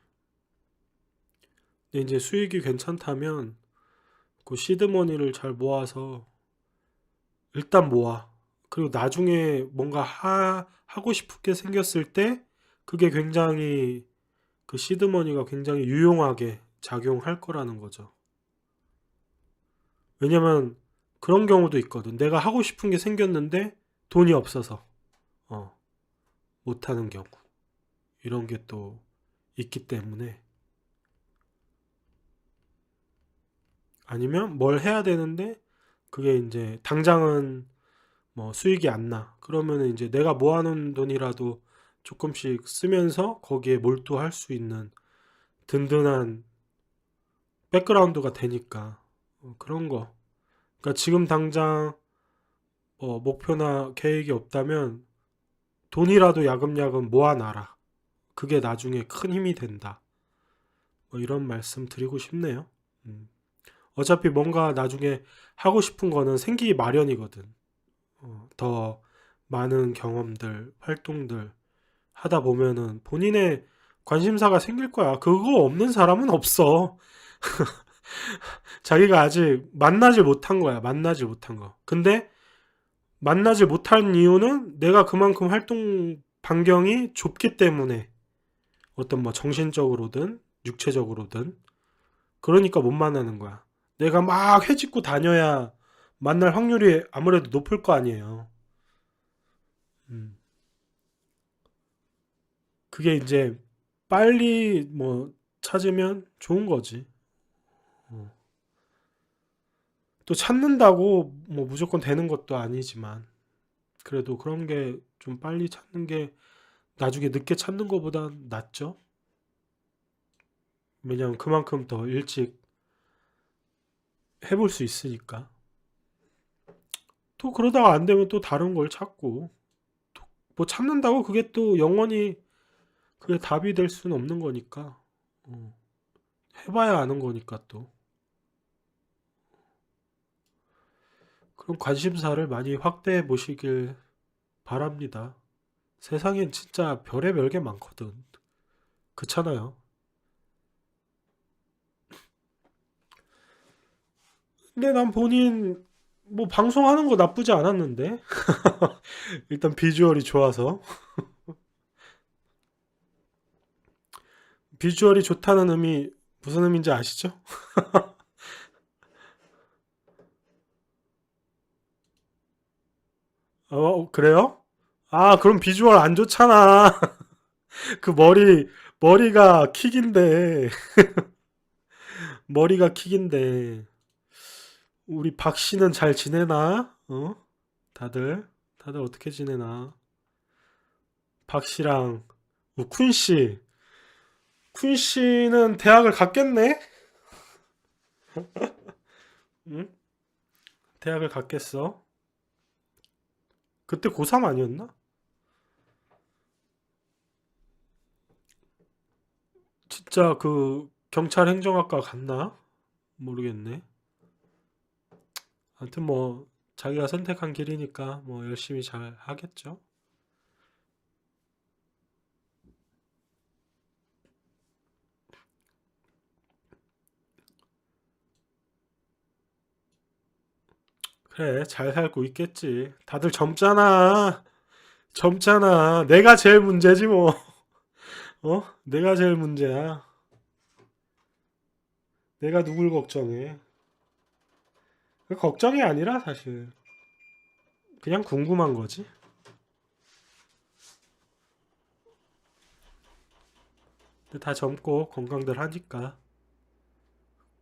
근데 이제 수익이 괜찮다면 그 시드머니를 잘 모아서 일단 모아. 그리고 나중에 뭔가 하고 싶은 게 생겼을 때 그게 굉장히 그 시드머니가 굉장히 유용하게 작용할 거라는 거죠. 왜냐면 그런 경우도 있거든. 내가 하고 싶은 게 생겼는데 돈이 없어서 어, 못하는 경우. 이런 게 또 있기 때문에, 아니면 뭘 해야 되는데 그게 이제 당장은 뭐 수익이 안 나. 그러면은 이제 내가 모아놓은 돈이라도 조금씩 쓰면서 거기에 몰두할 수 있는 든든한 백그라운드가 되니까 그런 거. 그러니까 지금 당장 목표나 계획이 없다면 돈이라도 야금야금 모아놔라. 그게 나중에 큰 힘이 된다. 뭐 이런 말씀 드리고 싶네요. 음. 어차피 뭔가 나중에 하고 싶은 거는 생기기 마련이거든. 더 많은 경험들, 활동들 하다 보면은 본인의 관심사가 생길 거야. 그거 없는 사람은 없어. 자기가 아직 만나질 못한 거야. 만나질 못한 거. 근데 만나질 못한 이유는 내가 그만큼 활동 반경이 좁기 때문에, 어떤 뭐 정신적으로든 육체적으로든. 그러니까 못 만나는 거야. 내가 막 해집고 다녀야 만날 확률이 아무래도 높을 거 아니에요. 음. 그게 이제 빨리 뭐 찾으면 좋은 거지. 어. 또 찾는다고 뭐 무조건 되는 것도 아니지만, 그래도 그런 게 좀 빨리 찾는 게 나중에 늦게 찾는 것보다 낫죠. 왜냐면 그만큼 더 일찍 해볼 수 있으니까. 또 그러다가 안 되면 또 다른 걸 찾고, 뭐 찾는다고 그게 또 영원히 그게 답이 될 수는 없는 거니까. 어, 해봐야 아는 거니까 또. 그런 관심사를 많이 확대해 보시길 바랍니다. 세상엔 진짜 별의별 게 많거든. 그렇잖아요. 근데 난 본인 뭐 방송하는 거 나쁘지 않았는데. 일단 비주얼이 좋아서. 비주얼이 좋다는 의미 무슨 의미인지 아시죠? 그래요? 아, 그럼 비주얼 안 좋잖아. 그 머리가 킥인데, 머리가 킥인데, 우리 박 씨는 잘 지내나? 어? 다들 어떻게 지내나? 박 씨랑, 쿤 씨. 쿤 씨는 대학을 갔겠네? 응? 대학을 갔겠어? 그때 고3 아니었나? 진짜 그 경찰 행정학과 갔나? 모르겠네. 아무튼 뭐 자기가 선택한 길이니까 뭐 열심히 잘 하겠죠. 그래, 잘 살고 있겠지. 다들 젊잖아. 젊잖아. 내가 제일 문제지 뭐. 어? 내가 제일 문제야. 내가 누굴 걱정해. 그 걱정이 아니라 사실 그냥 궁금한 거지. 근데 다 젊고 건강들 하니까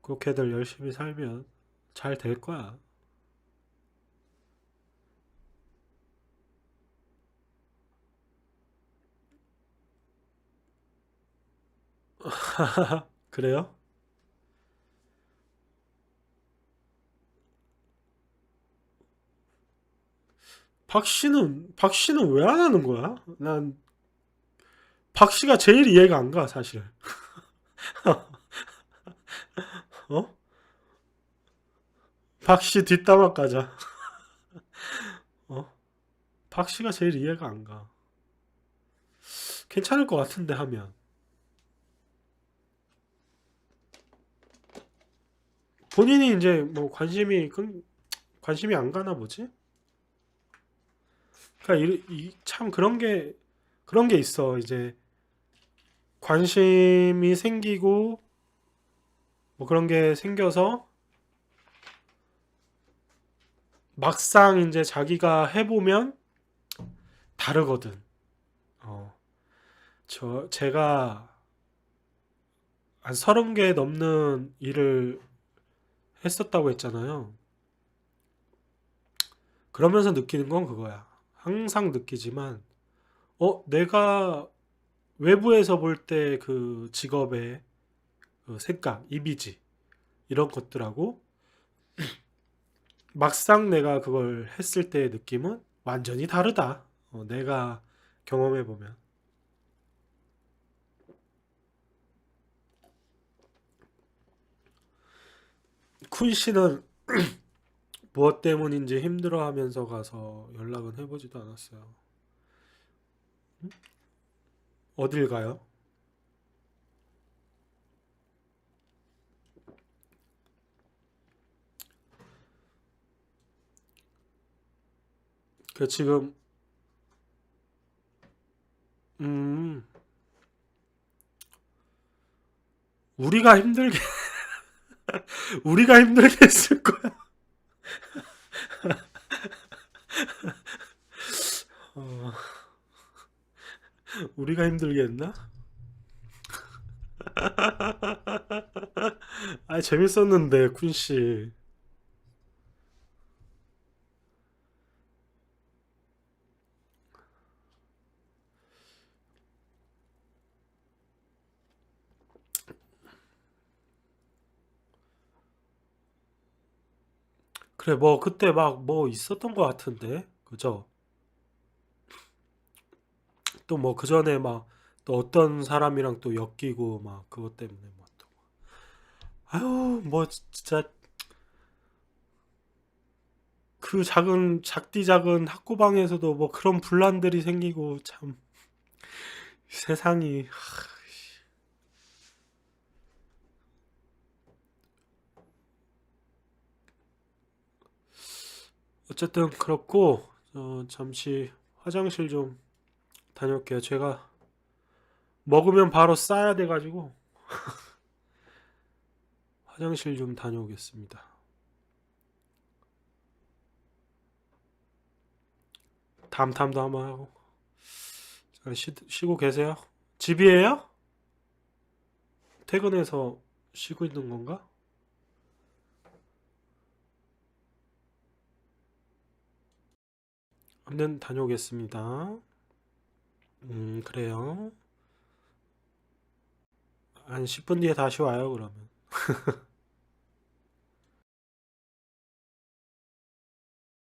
그렇게들 열심히 살면 잘 될 거야. 그래요? 박 씨는 왜 안 하는 거야? 난 박 씨가 제일 이해가 안 가, 사실. 어? 박 씨 뒷담화 까자. 어? 박 씨가 제일 이해가 안 가. 괜찮을 것 같은데 하면. 본인이 이제 뭐 관심이 안 가나 보지? 그러니까 참 그런 게 있어. 이제 관심이 생기고 뭐 그런 게 생겨서 막상 이제 자기가 해보면 다르거든. 어, 제가 한 30개 넘는 일을 했었다고 했잖아요. 그러면서 느끼는 건 그거야. 항상 느끼지만, 내가 외부에서 볼 때 그 직업의 그 생각, 이미지, 이런 것들하고 막상 내가 그걸 했을 때의 느낌은 완전히 다르다. 내가 경험해보면. 쿤 씨는 무엇 때문인지 힘들어하면서 가서 연락은 해보지도 않았어요. 어딜 가요? 그 지금 음 우리가 힘들게 우리가 힘들게 했을 거야. 어, 우리가 힘들게 했나? 아, 재밌었는데 쿤 씨. 그래, 뭐 그때 막 뭐 있었던 것 같은데, 그죠? 또 뭐 그 전에 막 또 어떤 사람이랑 또 엮이고 막 그것 때문에 뭐 또. 아유, 뭐 진짜 그 작디 작은 학구방에서도 뭐 그런 분란들이 생기고 참 세상이. 어쨌든 그렇고 잠시 화장실 좀 다녀올게요. 제가 먹으면 바로 싸야 돼가지고 화장실 좀 다녀오겠습니다. 담탐도 한번 하고. 자, 쉬고 계세요? 집이에요? 퇴근해서 쉬고 있는 건가? 아무튼 다녀오겠습니다. 그래요. 한 10분 뒤에 다시 와요, 그러면.